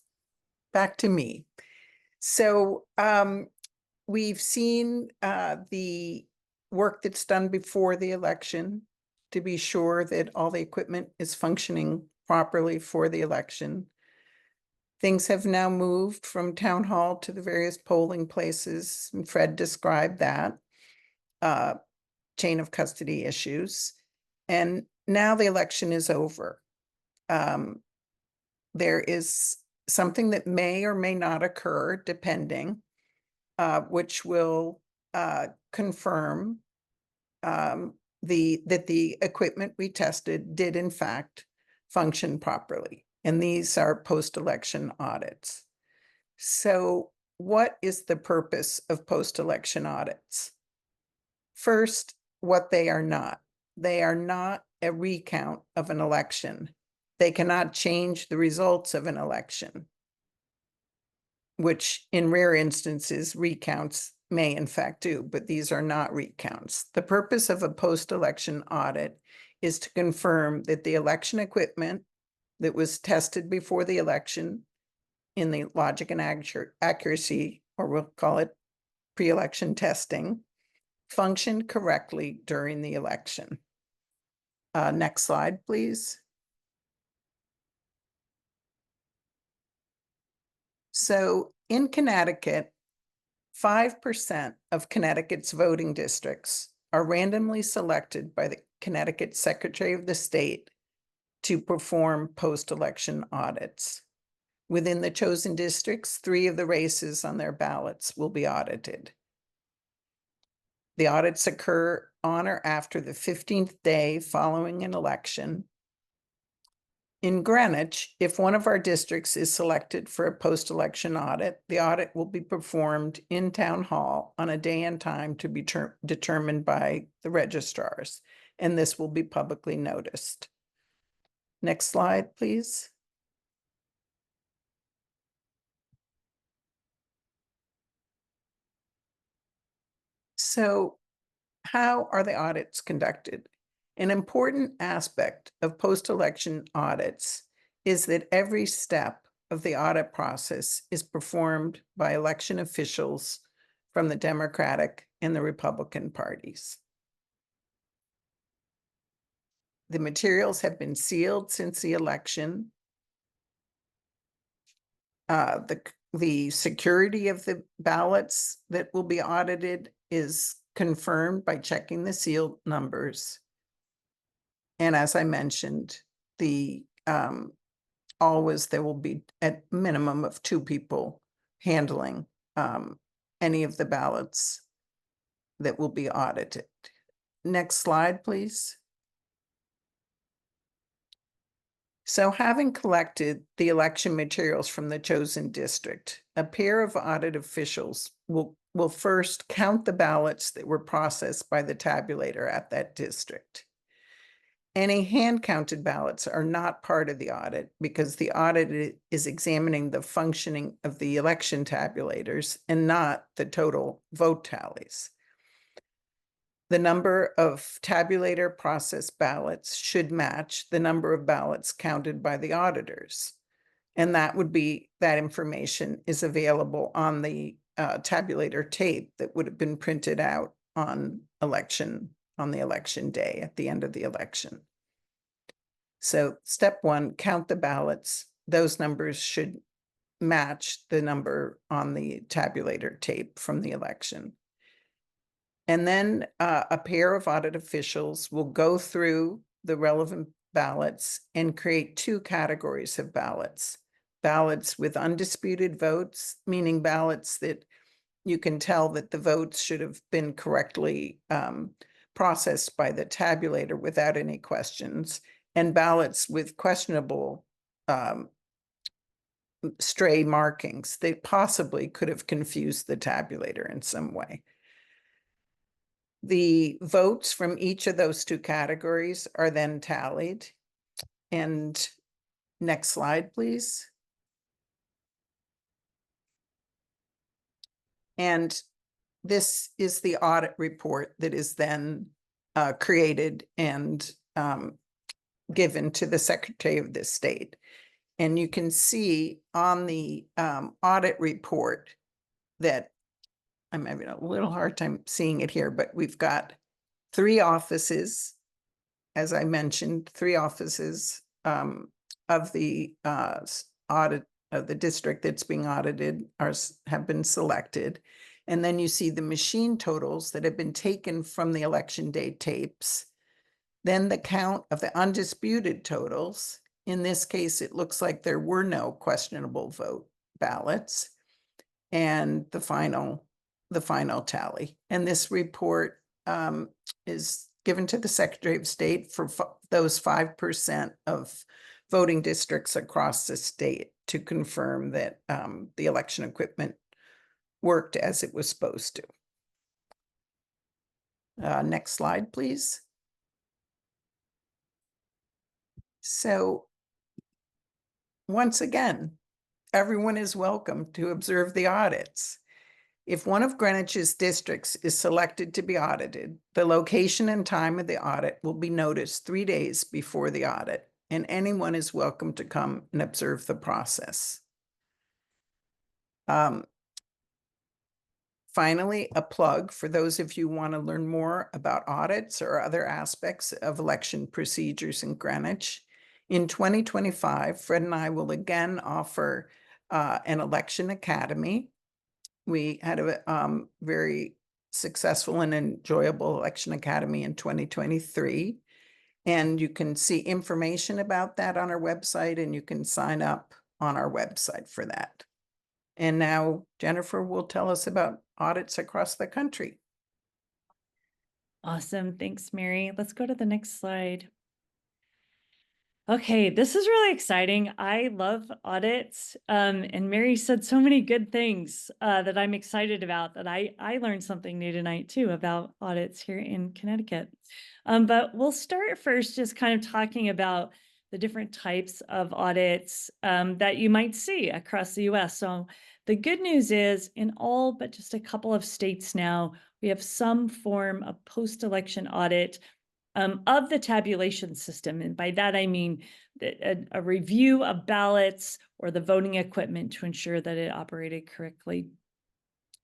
back to me. So we've seen the work that's done before the election to be sure that all the equipment is functioning properly for the election. Things have now moved from town hall to the various polling places, and Fred described that, chain of custody issues. And now the election is over. There is something that may or may not occur, depending, which will confirm that the equipment we tested did in fact function properly. And these are post-election audits. So what is the purpose of post-election audits? First, what they are not. They are not a recount of an election. They cannot change the results of an election, which in rare instances recounts may in fact do, but these are not recounts. The purpose of a post-election audit is to confirm that the election equipment that was tested before the election in the logic and accuracy, or we'll call it pre-election testing, functioned correctly during the election. Next slide, please. So in Connecticut, 5% of Connecticut's voting districts are randomly selected by the Connecticut Secretary of the State to perform post-election audits. Within the chosen districts, 3 of the races on their ballots will be audited. The audits occur on or after the 15th day following an election. In Greenwich, if one of our districts is selected for a post-election audit, the audit will be performed in town hall on a day and time to be determined by the registrars, and this will be publicly noticed. Next slide, please. So how are the audits conducted? An important aspect of post-election audits is that every step of the audit process is performed by election officials from the Democratic and the Republican parties. The materials have been sealed since the election. The security of the ballots that will be audited is confirmed by checking the sealed numbers. And as I mentioned, always there will be at minimum of 2 people handling any of the ballots that will be audited. Next slide, please. So having collected the election materials from the chosen district, a pair of audit officials will first count the ballots that were processed by the tabulator at that district. Any hand-counted ballots are not part of the audit because the audit is examining the functioning of the election tabulators and not the total vote tallies. The number of tabulator process ballots should match the number of ballots counted by the auditors. And that information is available on the tabulator tape that would have been printed out on the election day at the end of the election. So step 1, count the ballots. Those numbers should match the number on the tabulator tape from the election. And then a pair of audit officials will go through the relevant ballots and create 2 categories of ballots. Ballots with undisputed votes, meaning ballots that you can tell that the votes should have been correctly processed by the tabulator without any questions, and ballots with questionable stray markings that possibly could have confused the tabulator in some way. The votes from each of those 2 categories are then tallied. And next slide, please. And this is the audit report that is then created and given to the Secretary of the State. And you can see on the audit report that I'm having a little hard time seeing it here, but we've got 3 offices, as I mentioned, 3 offices of the audit of the district that's being audited have been selected. And then you see the machine totals that have been taken from the election day tapes. Then the count of the undisputed totals. In this case, it looks like there were no questionable vote ballots, and the final tally. And this report is given to the Secretary of State for those 5% of voting districts across the state to confirm that the election equipment worked as it was supposed to. Next slide, please. So once again, everyone is welcome to observe the audits. If one of Greenwich's districts is selected to be audited, the location and time of the audit will be noticed 3 days before the audit, and anyone is welcome to come and observe the process. Finally, a plug for those of you who want to learn more about audits or other aspects of election procedures in Greenwich. In 2025, Fred and I will again offer an election academy. We had a very successful and enjoyable election academy in 2023. And you can see information about that on our website, and you can sign up on our website for that. And now Jennifer will tell us about audits across the country. Awesome. Thanks, Mary. Let's go to the next slide. Okay, this is really exciting. I love audits. And Mary said so many good things that I'm excited about, that I learned something new tonight too about audits here in Connecticut. But we'll start first just kind of talking about the different types of audits that you might see across the US. So the good news is in all but just a couple of states now, we have some form of post-election audit of the tabulation system. And by that, I mean a review of ballots or the voting equipment to ensure that it operated correctly.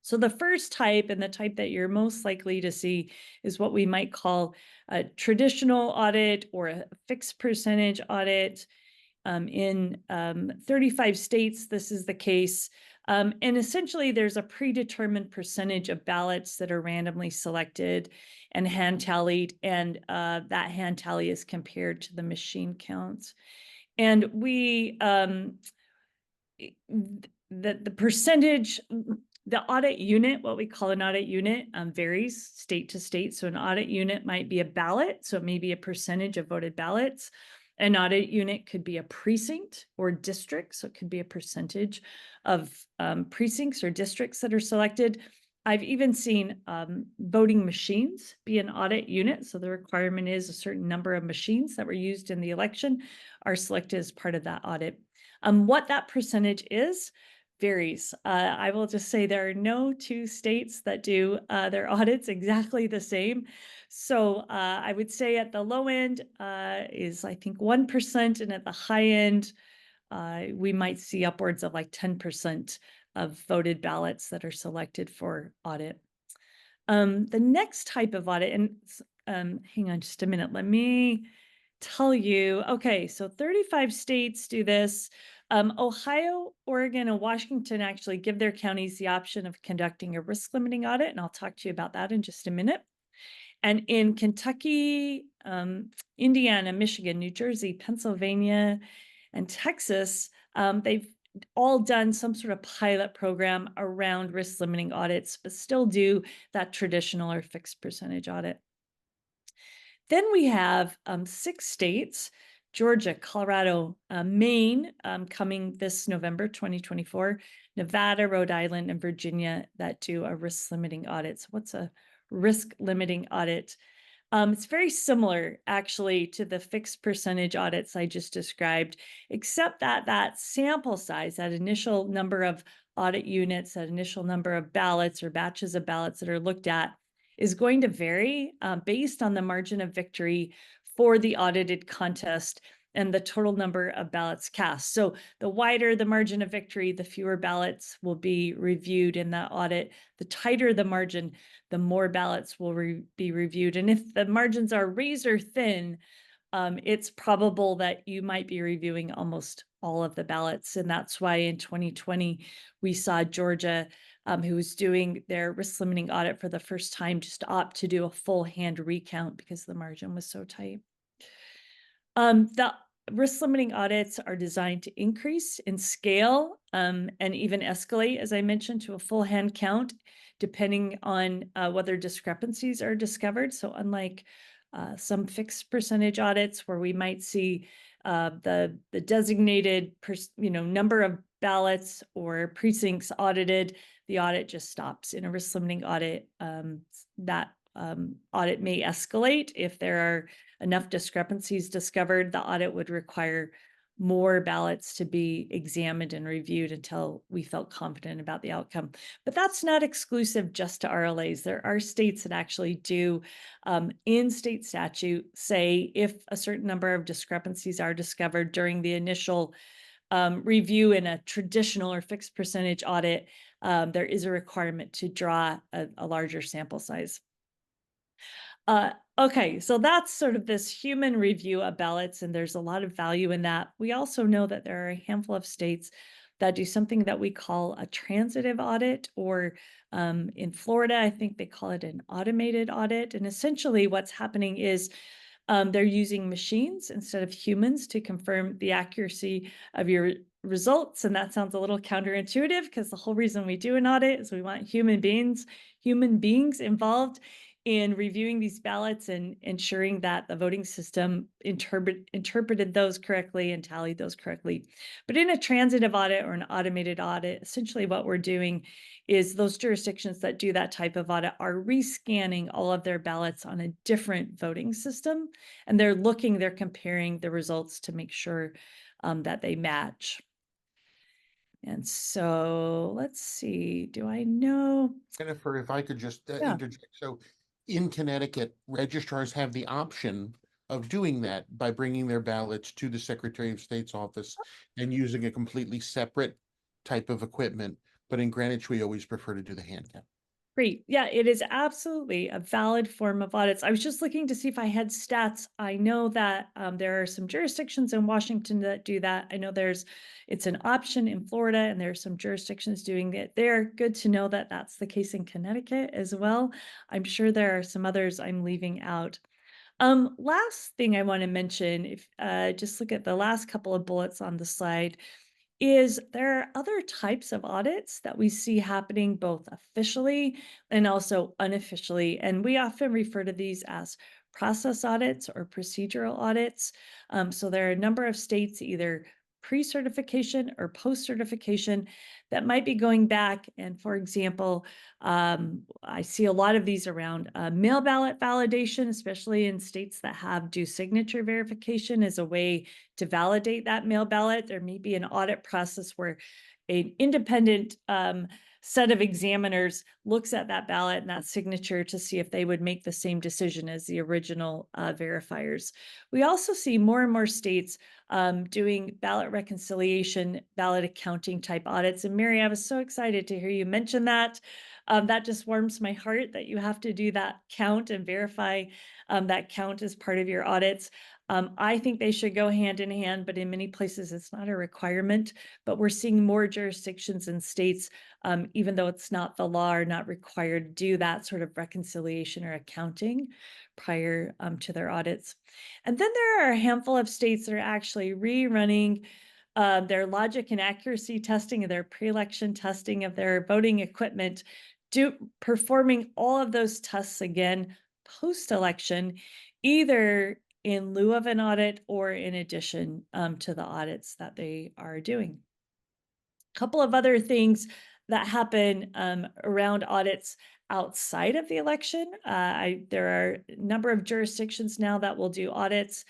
So the first type, and the type that you're most likely to see, is what we might call a traditional audit or a fixed percentage audit. In 35 states, this is the case. And essentially, there's a predetermined percentage of ballots that are randomly selected and hand tallied, and that hand tally is compared to the machine counts. And we, the percentage, the audit unit, what we call an audit unit, varies state to state. So an audit unit might be a ballot, so it may be a percentage of voted ballots. An audit unit could be a precinct or district, so it could be a percentage of precincts or districts that are selected. I've even seen voting machines be an audit unit. So the requirement is a certain number of machines that were used in the election are selected as part of that audit. What that percentage is varies. I will just say there are no two states that do their audits exactly the same. So I would say at the low end is, I think, 1%, and at the high end, we might see upwards of like 10% of voted ballots that are selected for audit. The next type of audit, and hang on just a minute, let me tell you. Okay, so 35 states do this. Ohio, Oregon, and Washington actually give their counties the option of conducting a risk limiting audit, and I'll talk to you about that in just a minute. And in Kentucky, Indiana, Michigan, New Jersey, Pennsylvania, and Texas, they've all done some sort of pilot program around risk limiting audits, but still do that traditional or fixed percentage audit. Then we have 6 states, Georgia, Colorado, Maine, coming this November 2024, Nevada, Rhode Island, and Virginia that do a risk limiting audit. So what's a risk limiting audit? It's very similar actually to the fixed percentage audits I just described, except that that sample size, that initial number of audit units, that initial number of ballots or batches of ballots that are looked at is going to vary based on the margin of victory for the audited contest and the total number of ballots cast. So the wider the margin of victory, the fewer ballots will be reviewed in that audit. The tighter the margin, the more ballots will be reviewed. And if the margins are razor thin, it's probable that you might be reviewing almost all of the ballots. And that's why in 2020, we saw Georgia, who was doing their risk limiting audit for the first time, just opt to do a full hand recount because the margin was so tight. The risk limiting audits are designed to increase in scale and even escalate, as I mentioned, to a full hand count, depending on whether discrepancies are discovered. So unlike some fixed percentage audits where we might see the designated number of ballots or precincts audited, the audit just stops. In a risk limiting audit, that audit may escalate. If there are enough discrepancies discovered, the audit would require more ballots to be examined and reviewed until we felt confident about the outcome. But that's not exclusive just to RLAs. There are states that actually do, in state statute, say if a certain number of discrepancies are discovered during the initial review in a traditional or fixed percentage audit, there is a requirement to draw a larger sample size. Okay, so that's sort of this human review of ballots, and there's a lot of value in that. We also know that there are a handful of states that do something that we call a transitive audit, or in Florida, I think they call it an automated audit. And essentially what's happening is they're using machines instead of humans to confirm the accuracy of your results. And that sounds a little counterintuitive because the whole reason we do an audit is we want human beings involved in reviewing these ballots and ensuring that the voting system interpreted those correctly and tallied those correctly. But in a transitive audit or an automated audit, essentially what we're doing is those jurisdictions that do that type of audit are rescanning all of their ballots on a different voting system. And they're comparing the results to make sure that they match. And so let's see, do I know? Jennifer, if I could just interject. So in Connecticut, registrars have the option of doing that by bringing their ballots to the Secretary of State's office and using a completely separate type of equipment. But in Greenwich, we always prefer to do the hand count. Great. Yeah, it is absolutely a valid form of audits. I was just looking to see if I had stats. I know that there are some jurisdictions in Washington that do that. I know it's an option in Florida, and there are some jurisdictions doing it there. Good to know that that's the case in Connecticut as well. I'm sure there are some others I'm leaving out. Last thing I want to mention, if just look at the last couple of bullets on the slide, is there are other types of audits that we see happening both officially and also unofficially. And we often refer to these as process audits or procedural audits. So there are a number of states either pre-certification or post-certification that might be going back. And for example, I see a lot of these around mail ballot validation, especially in states that have due signature verification as a way to validate that mail ballot. There may be an audit process where an independent set of examiners looks at that ballot and that signature to see if they would make the same decision as the original verifiers. We also see more and more states doing ballot reconciliation, ballot accounting type audits. And Mary, I was so excited to hear you mention that. That just warms my heart that you have to do that count and verify that count as part of your audits. I think they should go hand in hand, but in many places it's not a requirement. But we're seeing more jurisdictions and states, even though it's not the law, are not required to do that sort of reconciliation or accounting prior to their audits. And then there are a handful of states that are actually rerunning their logic and accuracy testing, of their pre-election testing of their voting equipment, performing all of those tests again post-election, either in lieu of an audit or in addition to the audits that they are doing. A couple of other things that happen around audits outside of the election. There are a number of jurisdictions now that will do audits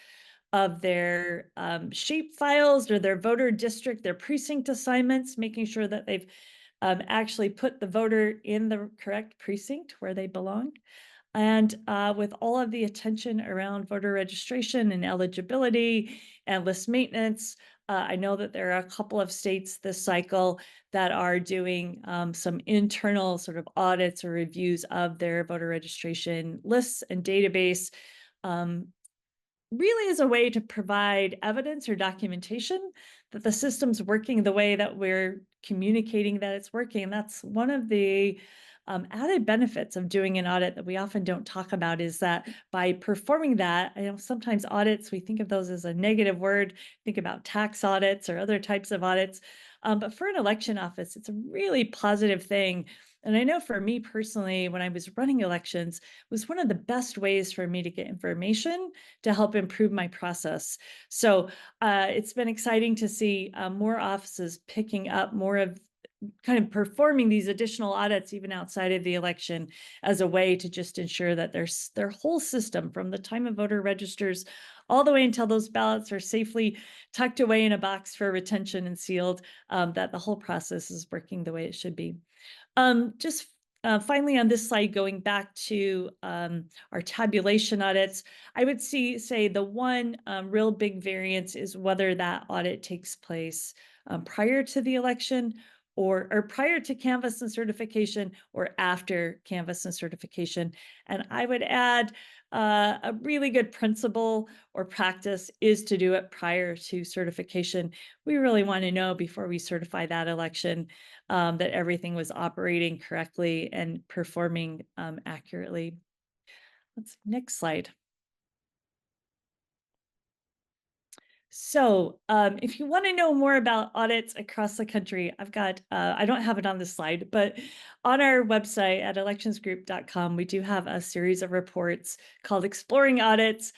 of their shape files or their voter district, their precinct assignments, making sure that they've actually put the voter in the correct precinct where they belong. And with all of the attention around voter registration and eligibility and list maintenance, I know that there are a couple of states this cycle that are doing some internal sort of audits or reviews of their voter registration lists and database, really as a way to provide evidence or documentation that the system's working the way that we're communicating that it's working. And that's one of the added benefits of doing an audit that we often don't talk about, is that by performing that, I know sometimes audits, we think of those as a negative word, think about tax audits or other types of audits. But for an election office, it's a really positive thing. And I know for me personally, when I was running elections, it was one of the best ways for me to get information to help improve my process. So it's been exciting to see more offices picking up more of kind of performing these additional audits even outside of the election as a way to just ensure that their whole system, from the time a voter registers all the way until those ballots are safely tucked away in a box for retention and sealed, that the whole process is working the way it should be. Just finally on this slide, going back to our tabulation audits, I would say the one real big variance is whether that audit takes place prior to the election or prior to canvass and certification or after canvass and certification. And I would add a really good principle or practice is to do it prior to certification. We really want to know before we certify that election that everything was operating correctly and performing accurately. Next slide. So if you want to know more about audits across the country, I've got, I don't have it on this slide, but on our website at electionsgroup.com, we do have a series of reports called Exploring Audits.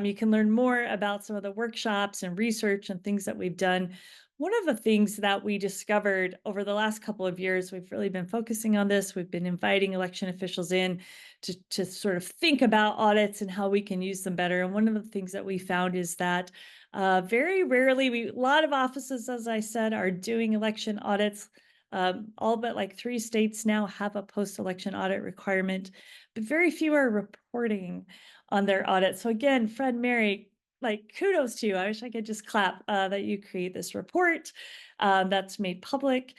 You can learn more about some of the workshops and research and things that we've done. One of the things that we discovered over the last couple of years, we've really been focusing on this. We've been inviting election officials in to sort of think about audits and how we can use them better. And one of the things that we found is that very rarely, a lot of offices, as I said, are doing election audits. All but like 3 states now have a post-election audit requirement, but very few are reporting on their audit. So again, Fred, Mary, like kudos to you. I wish I could just clap that you create this report that's made public.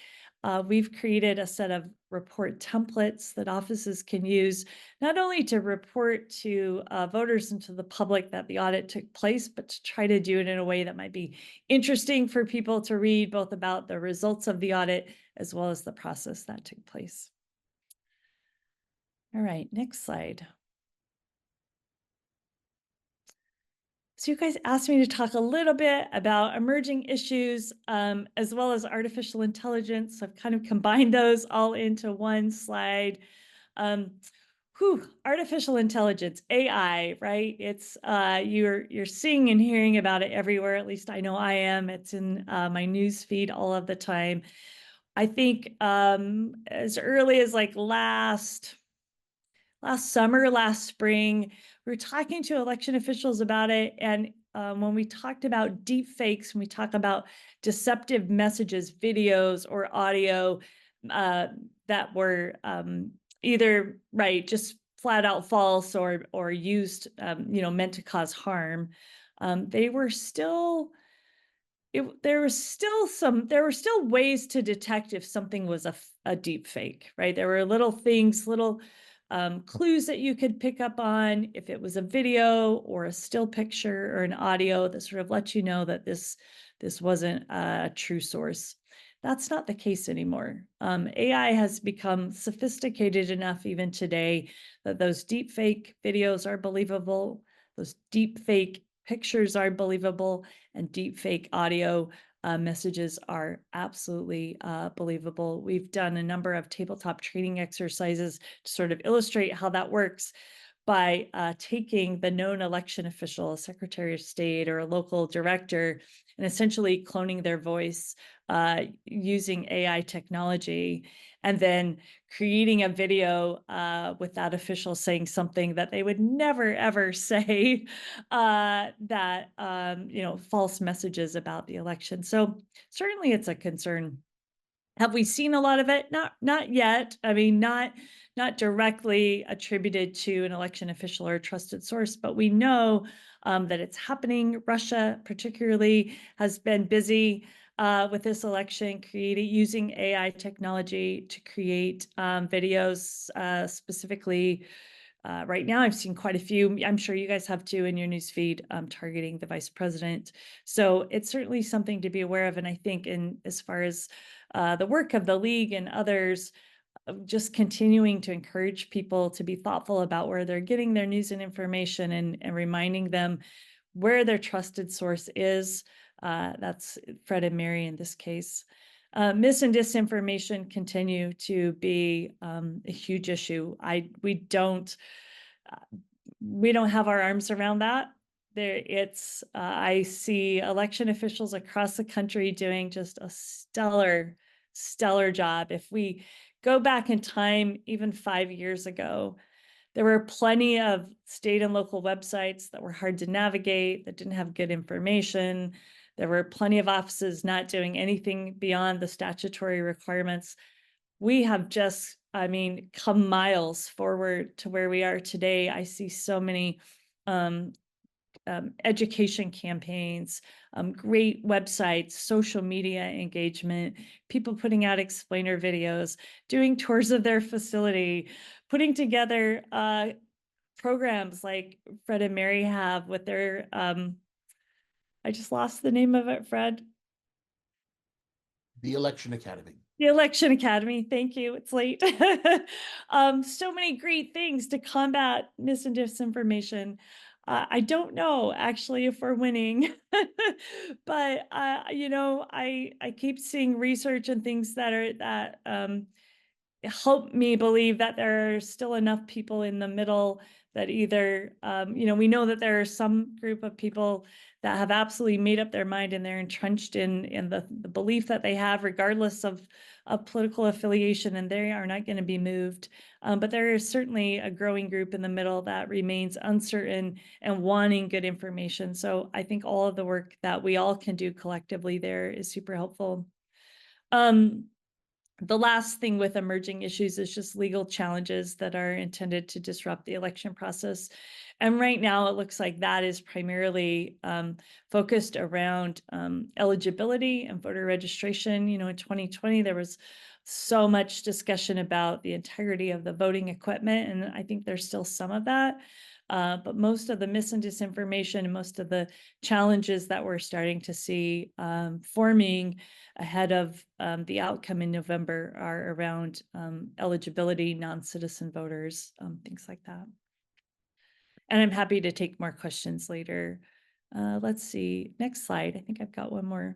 We've created a set of report templates that offices can use, not only to report to voters and to the public that the audit took place, but to try to do it in a way that might be interesting for people to read, both about the results of the audit as well as the process that took place. All right, next slide. So you guys asked me to talk a little bit about emerging issues as well as artificial intelligence. So I've kind of combined those all into one slide. artificial intelligence, AI, right? It's you're seeing and hearing about it everywhere. At least I know I am. It's in my news feed all of the time. I think as early as like last summer, last spring, we were talking to election officials about it. And when we talked about deep fakes, when we talk about deceptive messages, videos or audio that were either just flat out false or used, meant to cause harm, they were still. There were still ways to detect if something was a deep fake, right? There were little things, little clues that you could pick up on if it was a video or a still picture or an audio that sort of let you know that this wasn't a true source. That's not the case anymore. AI has become sophisticated enough even today that those deep fake videos are believable, those deep fake pictures are believable, and deep fake audio messages are absolutely believable. We've done a number of tabletop training exercises to sort of illustrate how that works by taking the known election official, a secretary of state or a local director, and essentially cloning their voice using AI technology, and then creating a video with that official saying something that they would never, ever say, that, false messages about the election. So certainly it's a concern. Have we seen a lot of it? Not yet. I mean, not directly attributed to an election official or a trusted source, but we know that it's happening. Russia particularly has been busy with this election, using AI technology to create videos specifically. Right now, I've seen quite a few. I'm sure you guys have too in your newsfeed targeting the vice president. So it's certainly something to be aware of. And I think as far as the work of the league and others, just continuing to encourage people to be thoughtful about where they're getting their news and information, and reminding them where their trusted source is. That's Fred and Mary in this case. Mis and disinformation continue to be a huge issue. We don't have our arms around that. I see election officials across the country doing just a stellar job. If we go back in time, even 5 years ago, there were plenty of state and local websites that were hard to navigate, that didn't have good information. There were plenty of offices not doing anything beyond the statutory requirements. We have just, come miles forward to where we are today. I see so many education campaigns, great websites, social media engagement, people putting out explainer videos, doing tours of their facility, putting together programs like Fred and Mary have with their, I just lost the name of it, Fred. The Election Academy. The Election Academy, thank you, it's late. So many great things to combat mis and disinformation. I don't know actually if we're winning, but I keep seeing research and things that help me believe that there are still enough people in the middle that either, we know that there are some group of people that have absolutely made up their mind and they're entrenched in the belief that they have, regardless of political affiliation, and they are not going to be moved. But there is certainly a growing group in the middle that remains uncertain and wanting good information. So I think all of the work that we all can do collectively there is super helpful. The last thing with emerging issues is just legal challenges that are intended to disrupt the election process. And right now it looks like that is primarily focused around eligibility and voter registration. In 2020, there was so much discussion about the integrity of the voting equipment, and I think there's still some of that. But most of the mis and disinformation and most of the challenges that we're starting to see forming ahead of the outcome in November are around eligibility, non-citizen voters, things like that. And I'm happy to take more questions later. Let's see, next slide. I think I've got one more.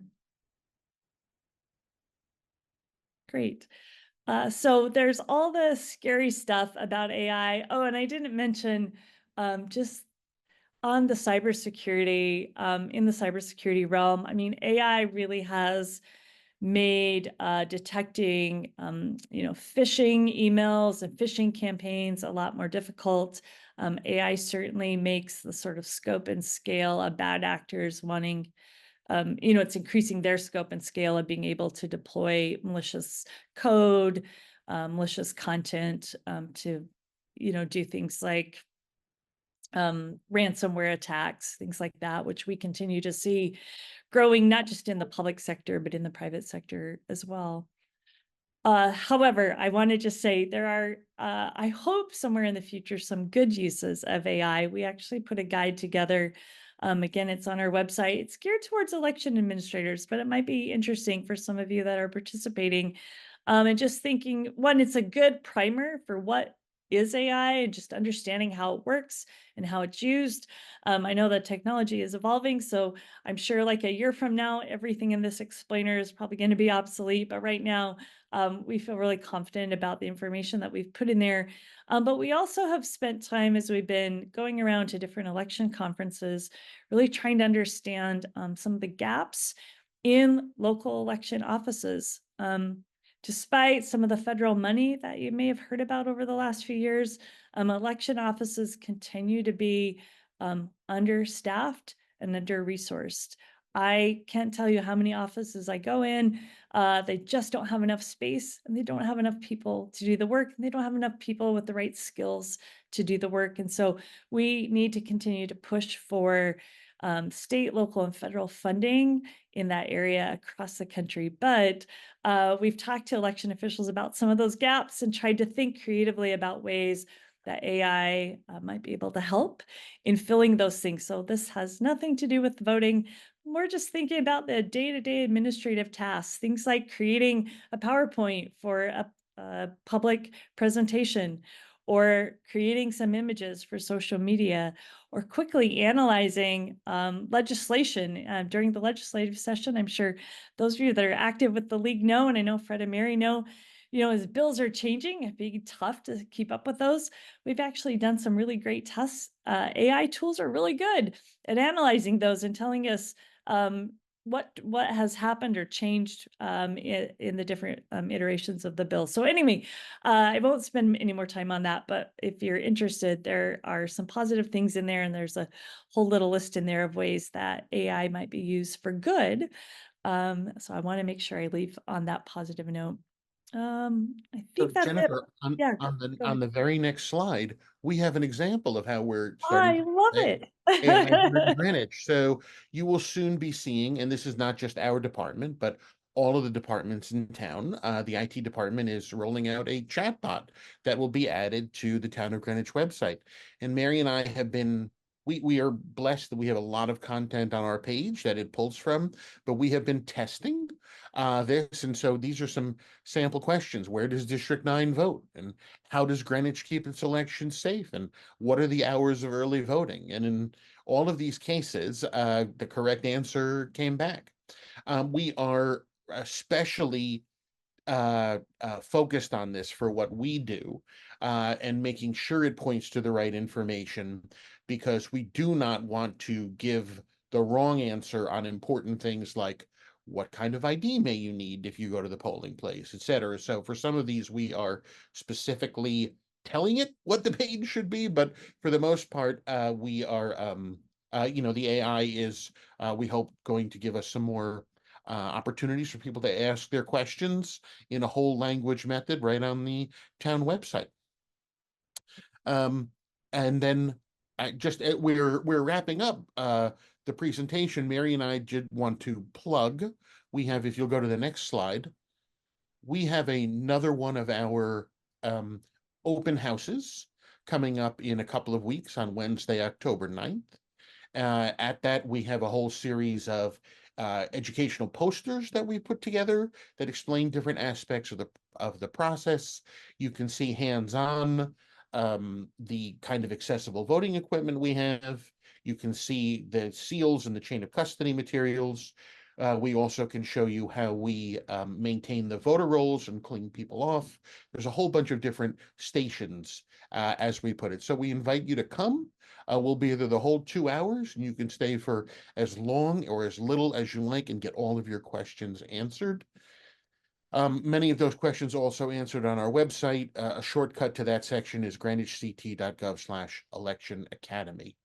Great. So there's all the scary stuff about AI. Oh, and I didn't mention just on the cybersecurity, in the cybersecurity realm, I mean, AI really has made detecting, phishing emails and phishing campaigns a lot more difficult. AI certainly makes the sort of scope and scale of bad actors wanting, it's increasing their scope and scale of being able to deploy malicious code, malicious content to, do things like ransomware attacks, things like that, which we continue to see growing not just in the public sector, but in the private sector as well. However, I want to just say there are, I hope somewhere in the future, some good uses of AI. We actually put a guide together. Again, it's on our website. It's geared towards election administrators, but it might be interesting for some of you that are participating. And just thinking, one, it's a good primer for what is AI and just understanding how it works and how it's used. I know that technology is evolving, so I'm sure like a year from now, everything in this explainer is probably going to be obsolete. But right now, we feel really confident about the information that we've put in there. But we also have spent time as we've been going around to different election conferences, really trying to understand some of the gaps in local election offices. Despite some of the federal money that you may have heard about over the last few years, election offices continue to be understaffed and under-resourced. I can't tell you how many offices I go in. They just don't have enough space, and they don't have enough people to do the work, and they don't have enough people with the right skills to do the work. And so we need to continue to push for state, local, and federal funding in that area across the country. But we've talked to election officials about some of those gaps and tried to think creatively about ways that AI might be able to help in filling those things. So this has nothing to do with voting. We're just thinking about the day-to-day administrative tasks, things like creating a PowerPoint for a public presentation, or creating some images for social media, or quickly analyzing legislation during the legislative session. I'm sure those of you that are active with the league know, and I know Fred and Mary know, as bills are changing, it'd be tough to keep up with those. We've actually done some really great tests. AI tools are really good at analyzing those and telling us what has happened or changed in the different iterations of the bill. So anyway, I won't spend any more time on that, but if you're interested, there are some positive things in there, and there's a whole little list in there of ways that AI might be used for good. So I want to make sure I leave on that positive note. I So think that's Jennifer, it. Yeah, on the very next slide, we have an example of how we're I starting love to it. AI here in Greenwich. So you will soon be seeing, and this is not just our department, but all of the departments in town. The IT department is rolling out a chatbot that will be added to the Town of Greenwich website. And Mary and I have been, we are blessed that we have a lot of content on our page that it pulls from, but we have been testing this. And so these are some sample questions. Where does District 9 vote? And how does Greenwich keep its elections safe? And what are the hours of early voting? And in all of these cases, the correct answer came back. We are especially focused on this for what we do, and making sure it points to the right information, because we do not want to give the wrong answer on important things like what kind of ID may you need if you go to the polling place, etc. So for some of these, we are specifically telling it what the page should be, but for the most part, we are, the AI is, we hope, going to give us some more opportunities for people to ask their questions in a whole language method right on the town website. And then we're wrapping up the presentation. Mary and I did want to plug. We have, if you'll go to the next slide, we have another one of our open houses coming up in a couple of weeks on Wednesday, October 9th. At that, we have a whole series of educational posters that we put together that explain different aspects of the process. You can see hands-on the kind of accessible voting equipment we have. You can see the seals and the chain of custody materials. We also can show you how we maintain the voter rolls and clean people off. There's a whole bunch of different stations, as we put it. So we invite you to come. We'll be there the whole 2 hours, and you can stay for as long or as little as you like and get all of your questions answered. Many of those questions also answered on our website. A shortcut to that section is greenwichct.gov/election academy.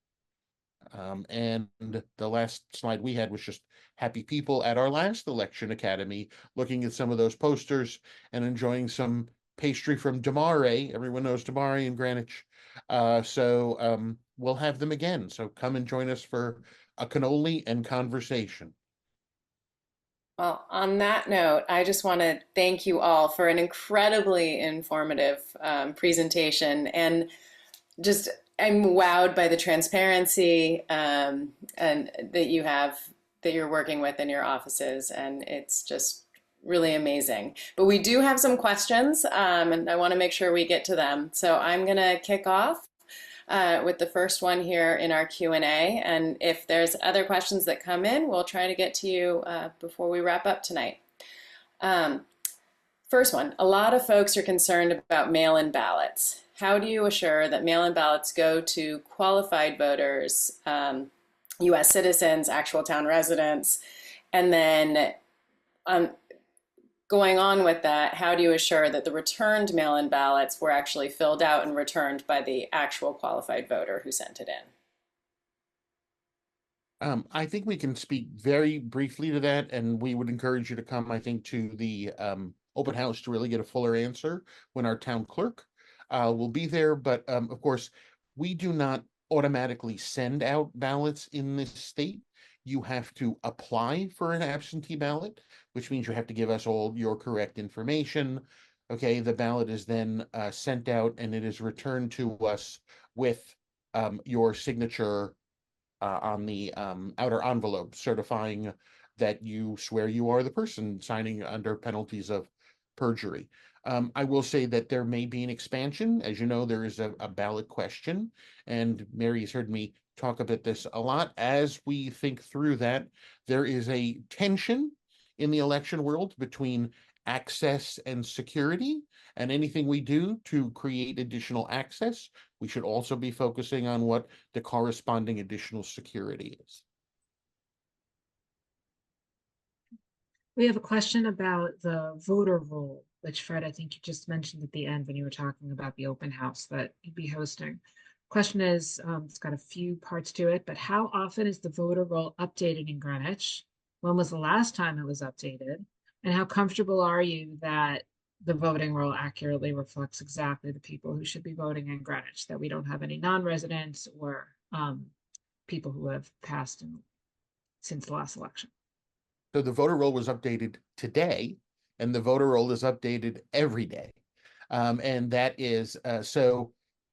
And the last slide we had was just happy people at our last election academy, looking at some of those posters and enjoying some pastry from Damare. Everyone knows Damare in Greenwich. So we'll have them again. So come and join us for a cannoli and conversation. Well, on that note, I just want to thank you all for an incredibly informative presentation, and just I'm wowed by the transparency and that you have, that you're working with in your offices, and it's just really amazing. But we do have some questions, and I want to make sure we get to them. So I'm going to kick off with the first one here in our Q&A. And if there's other questions that come in, we'll try to get to you before we wrap up tonight. First one, a lot of folks are concerned about mail-in ballots. How do you assure that mail-in ballots go to qualified voters, US citizens, actual town residents? And then going on with that, how do you assure that the returned mail-in ballots were actually filled out and returned by the actual qualified voter who sent it in? I think we can speak very briefly to that, and we would encourage you to come, I think, to the open house to really get a fuller answer when our town clerk will be there. But of course, we do not automatically send out ballots in this state. You have to apply for an absentee ballot, which means you have to give us all your correct information. Okay, the ballot is then sent out, and it is returned to us with your signature on the outer envelope, certifying that you swear you are the person signing under penalties of perjury. I will say that there may be an expansion. As you know, there is a ballot question, and Mary has heard me talk about this a lot. As we think through that, there is a tension in the election world between access and security, and anything we do to create additional access, we should also be focusing on what the corresponding additional security is. We have a question about the voter roll, which Fred, I think you just mentioned at the end when you were talking about the open house that you'd be hosting. Question is, it's got a few parts to it, but how often is the voter roll updated in Greenwich? When was the last time it was updated? And how comfortable are you that the voting roll accurately reflects exactly the people who should be voting in Greenwich, that we don't have any non-residents or people who have passed since the last election? So the voter roll was updated today, and the voter roll is updated every day. And that is,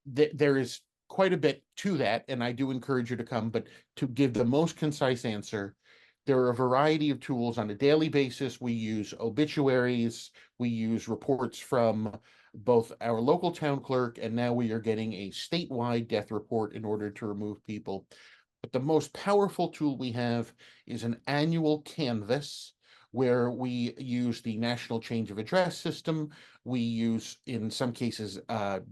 there is quite a bit to that, and I do encourage you to come, but to give the most concise answer, there are a variety of tools on a daily basis. We use obituaries, we use reports from both our local town clerk, and now we are getting a statewide death report in order to remove people. But the most powerful tool we have is an annual canvas where we use the National Change of Address system. We use, in some cases,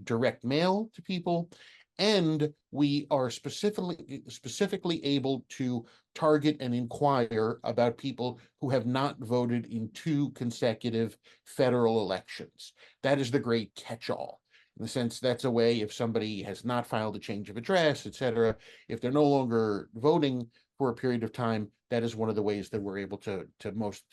direct mail to people, and we are specifically able to target and inquire about people who have not voted in 2 consecutive federal elections. That is the great catch-all. In the sense that's a way, if somebody has not filed a change of address, etc., if they're no longer voting for a period of time, that is one of the ways that we're able to most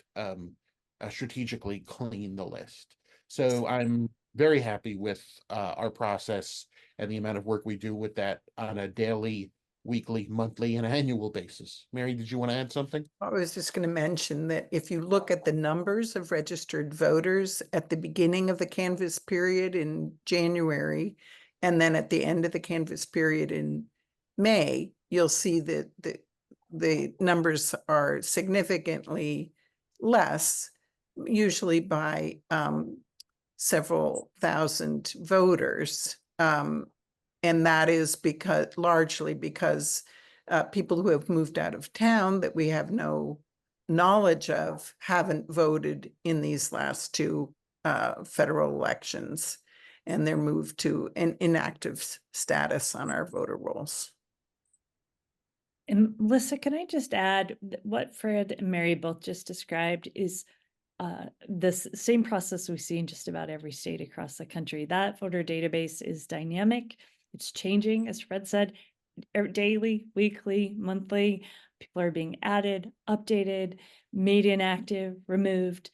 strategically clean the list. So I'm very happy with our process and the amount of work we do with that on a daily, weekly, monthly, and annual basis. Mary, did you want to add something? I was just going to mention that if you look at the numbers of registered voters at the beginning of the canvass period in January, and then at the end of the canvass period in May, you'll see that the numbers are significantly less, usually by several thousand voters. And that is largely because people who have moved out of town that we have no knowledge of haven't voted in these last two federal elections, and they're moved to an inactive status on our voter rolls. And Melissa, can I just add what Fred and Mary both just described is this same process we see in just about every state across the country. That voter database is dynamic. It's changing, as Fred said, daily, weekly, monthly. People are being added, updated, made inactive, removed.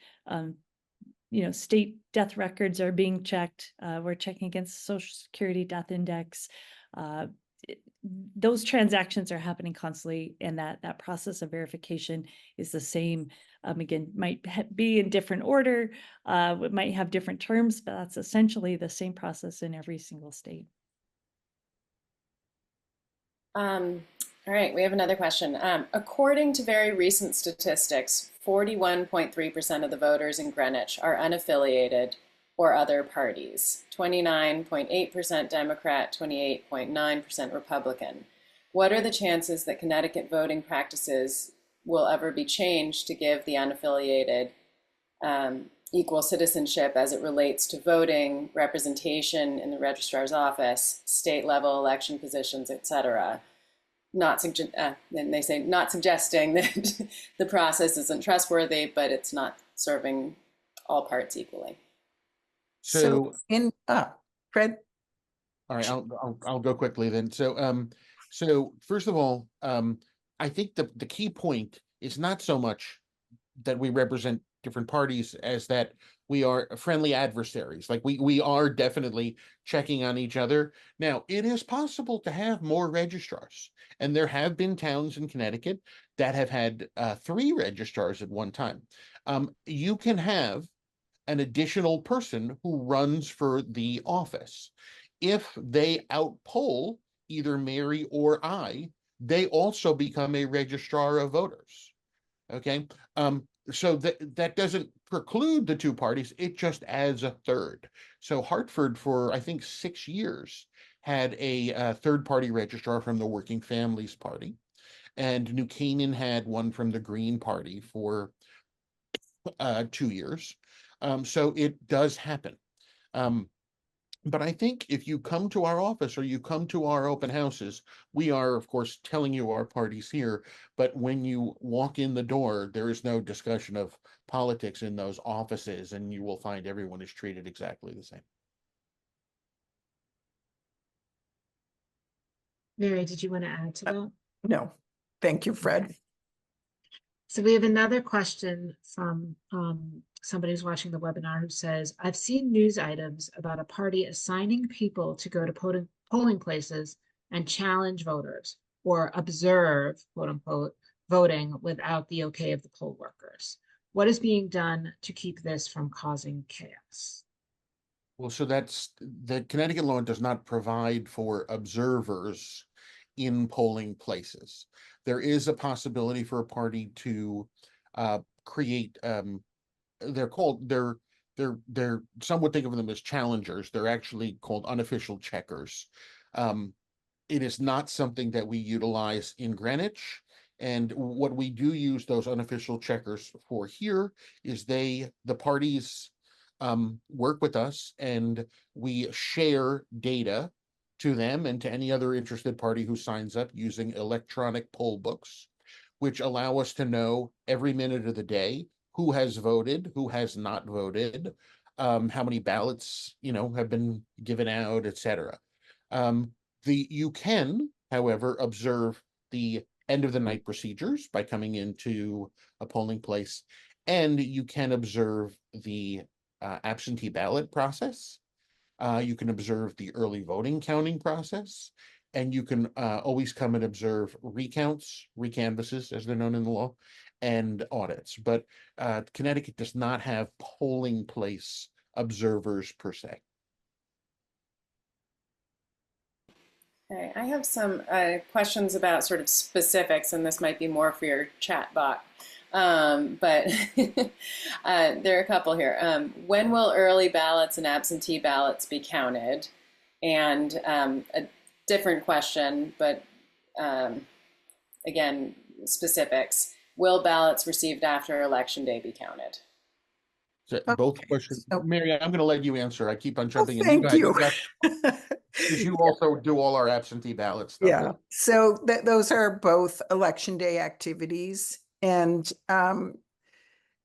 State death records are being checked. We're checking against the Social Security death index. Those transactions are happening constantly, and that process of verification is the same. Again, might be in different order, it might have different terms, but that's essentially the same process in every single state. All right, we have another question. According to very recent statistics, 41.3% of the voters in Greenwich are unaffiliated or other parties, 29.8% Democrat, 28.9% Republican. What are the chances that Connecticut voting practices will ever be changed to give the unaffiliated equal citizenship as it relates to voting, representation in the registrar's office, state level election positions, etc.? And they say not suggesting that the process isn't trustworthy, but it's not serving all parts equally. So Fred. all right, I'll go quickly then. So first of all, I think the key point is not so much that we represent different parties as that we are friendly adversaries. Like we are definitely checking on each other. Now, it is possible to have more registrars, and there have been towns in Connecticut that have had 3 registrars at one time. You can have an additional person who runs for the office. If they outpoll either Mary or I, they also become a registrar of voters. Okay. So that doesn't preclude the 2 parties, it just adds a third. So Hartford, for I think 6 years, had a third-party registrar from the Working Families Party, and New Canaan had one from the Green Party for 2 years. So it does happen. But I think if you come to our office or you come to our open houses, we are, of course, telling you our parties here. But when you walk in the door, there is no discussion of politics in those offices, and you will find everyone is treated exactly the same. Mary, did you want to add to that? No, thank you, Fred. Okay. So we have another question from somebody who's watching the webinar who says, I've seen news items about a party assigning people to go to polling places and challenge voters or observe, quote unquote, voting without the okay of the poll workers. What is being done to keep this from causing chaos? Well, so that's the Connecticut law does not provide for observers in polling places. There is a possibility for a party to create some would think of them as challengers. They're actually called unofficial checkers. It is not something that we utilize in Greenwich. And what we do use those unofficial checkers for here is the parties work with us, and we share data to them and to any other interested party who signs up using electronic poll books, which allow us to know every minute of the day who has voted, who has not voted, how many ballots, have been given out, etc. You can, however, observe the end of the night procedures by coming into a polling place, and you can observe the absentee ballot process. You can observe the early voting counting process, and you can always come and observe recounts, recanvasses, as they're known in the law, and audits. But Connecticut does not have polling place observers per se. Okay, I have some questions about sort of specifics, and this might be more for your chat bot. But there are a couple here. When will early ballots and absentee ballots be counted? And a different question, but again, specifics. will ballots received after Election Day be counted? So both Okay, questions. so- Mary, I'm going to let you answer. I keep on Oh, jumping in. thank you. Because you also do all our absentee ballot stuff. Yeah, so those are both Election Day activities, and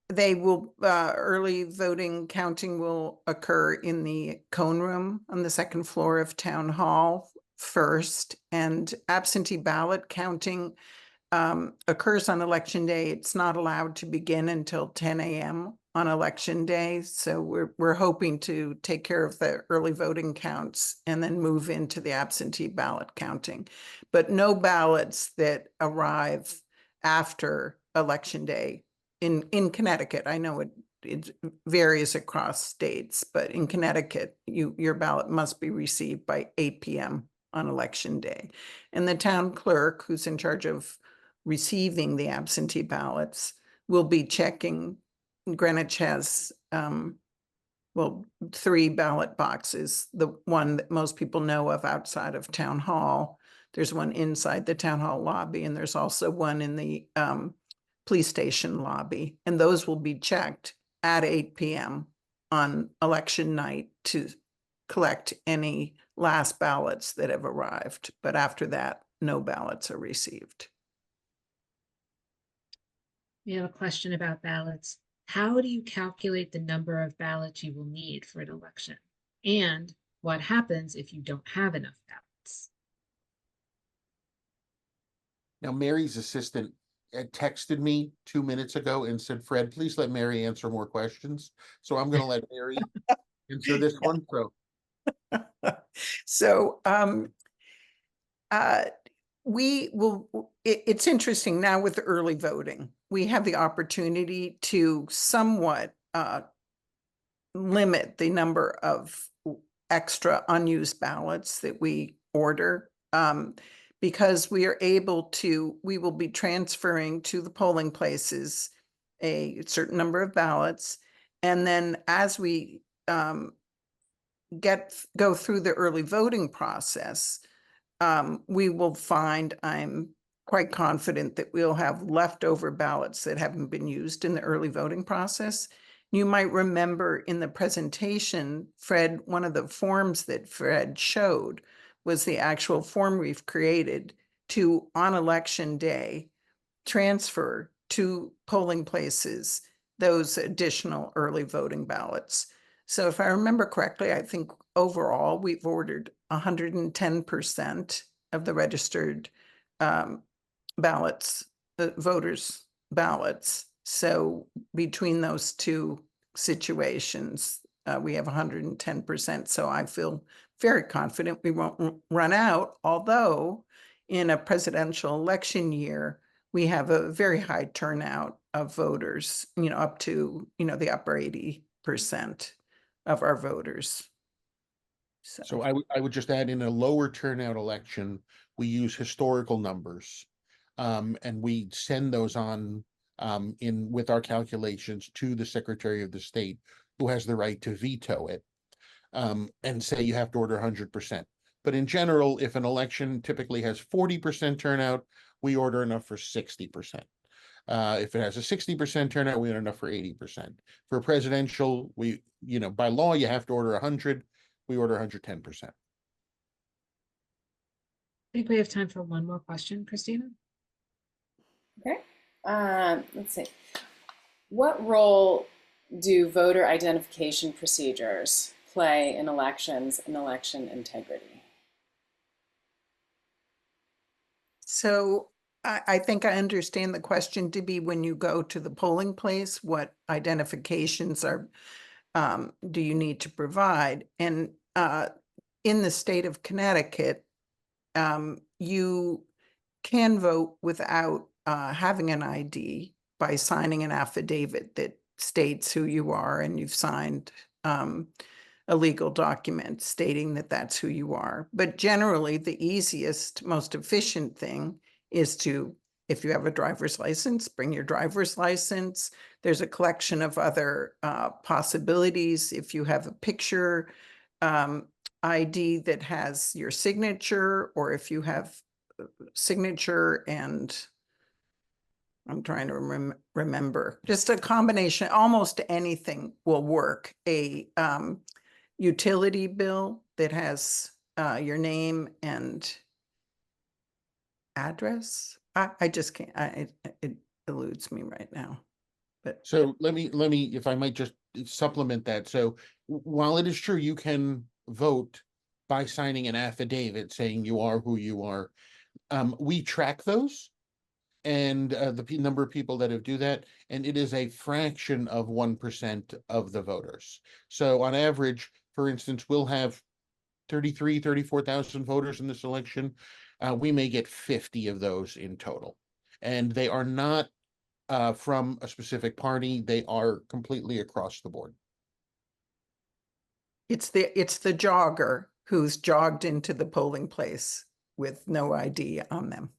they will, early voting counting will occur in the cone room on the second floor of Town Hall first, and absentee ballot counting occurs on Election Day. It's not allowed to begin until 10 a.m. on Election Day. So we're hoping to take care of the early voting counts and then move into the absentee ballot counting. But no ballots that arrive after Election Day in Connecticut. I know it varies across states, but in Connecticut, your ballot must be received by 8 p.m. on Election Day. And the town clerk, who's in charge of receiving the absentee ballots, will be checking. Greenwich has, well, 3 ballot boxes. The one that most people know of outside of Town Hall. There's one inside the Town Hall lobby, and there's also one in the police station lobby. And those will be checked at 8 p.m. on election night to collect any last ballots that have arrived. But after that, no ballots are received. We have a question about ballots. How do you calculate the number of ballots you will need for an election? And what happens if you don't have enough ballots? Now, Mary's assistant texted me 2 minutes ago and said, Fred, please let Mary answer more questions. So I'm going to let Mary answer this one. So we will, it's interesting now with the early voting, we have the opportunity to somewhat limit the number of extra unused ballots that we order, because we are able to, we will be transferring to the polling places a certain number of ballots. And then as we go through the early voting process, we will find, I'm quite confident that we'll have leftover ballots that haven't been used in the early voting process. You might remember in the presentation, Fred, one of the forms that Fred showed was the actual form we've created to, on election day, transfer to polling places those additional early voting ballots. So if I remember correctly, I think overall we've ordered 110% of the registered ballots, voters' ballots. So between those two situations, we have 110%. So I feel very confident we won't run out, although in a presidential election year, we have a very high turnout of voters, up to, the upper 80% of our voters. So I would just add, in a lower turnout election, we use historical numbers. And we send those on in with our calculations to the Secretary of the State, who has the right to veto it, and say you have to order 100%. But in general, if an election typically has 40% turnout, we order enough for 60%. If it has a 60% turnout, we order enough for 80%. For presidential, we, by law, you have to order 100. We order 110%. I think we have time for one more question, Christina. Okay. Let's see. What role do voter identification procedures play in elections and election integrity? So I think I understand the question to be, when you go to the polling place, what identifications do you need to provide? And in the state of Connecticut, you can vote without having an ID by signing an affidavit that states who you are, and you've signed a legal document stating that that's who you are. But generally, the easiest, most efficient thing is to, if you have a driver's license, bring your driver's license. There's a collection of other possibilities. If you have a picture ID that has your signature, or if you have signature and I'm trying to remember. Just a combination, almost anything will work. A utility bill that has your name and address. I just can't, it eludes me right now. But So let me, if I might just supplement that. So while it is true you can vote by signing an affidavit saying you are who you are, we track those and the number of people that have do that, and it is a fraction of 1% of the voters. So on average, for instance, we'll have 34,000 voters in this election. We may get 50 of those in total, and they are not from a specific party. They are completely across the board. it's the jogger who's jogged into the polling place with no ID on them.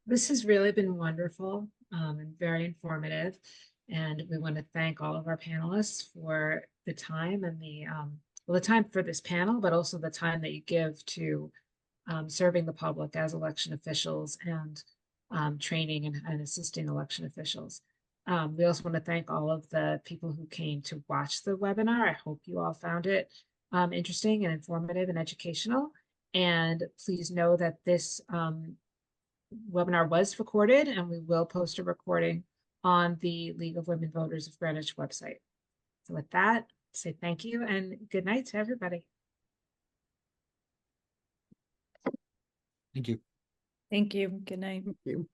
This has really been wonderful and very informative. And we want to thank all of our panelists for the time and the time for this panel, but also the time that you give to serving the public as election officials and training and assisting election officials. We also want to thank all of the people who came to watch the webinar. I hope you all found it interesting and informative and educational. And please know that this webinar was recorded, and we will post a recording on the League of Women Voters of Greenwich website. So with that, say thank you and good night to everybody. Thank you. Thank you. Good night. Thank you.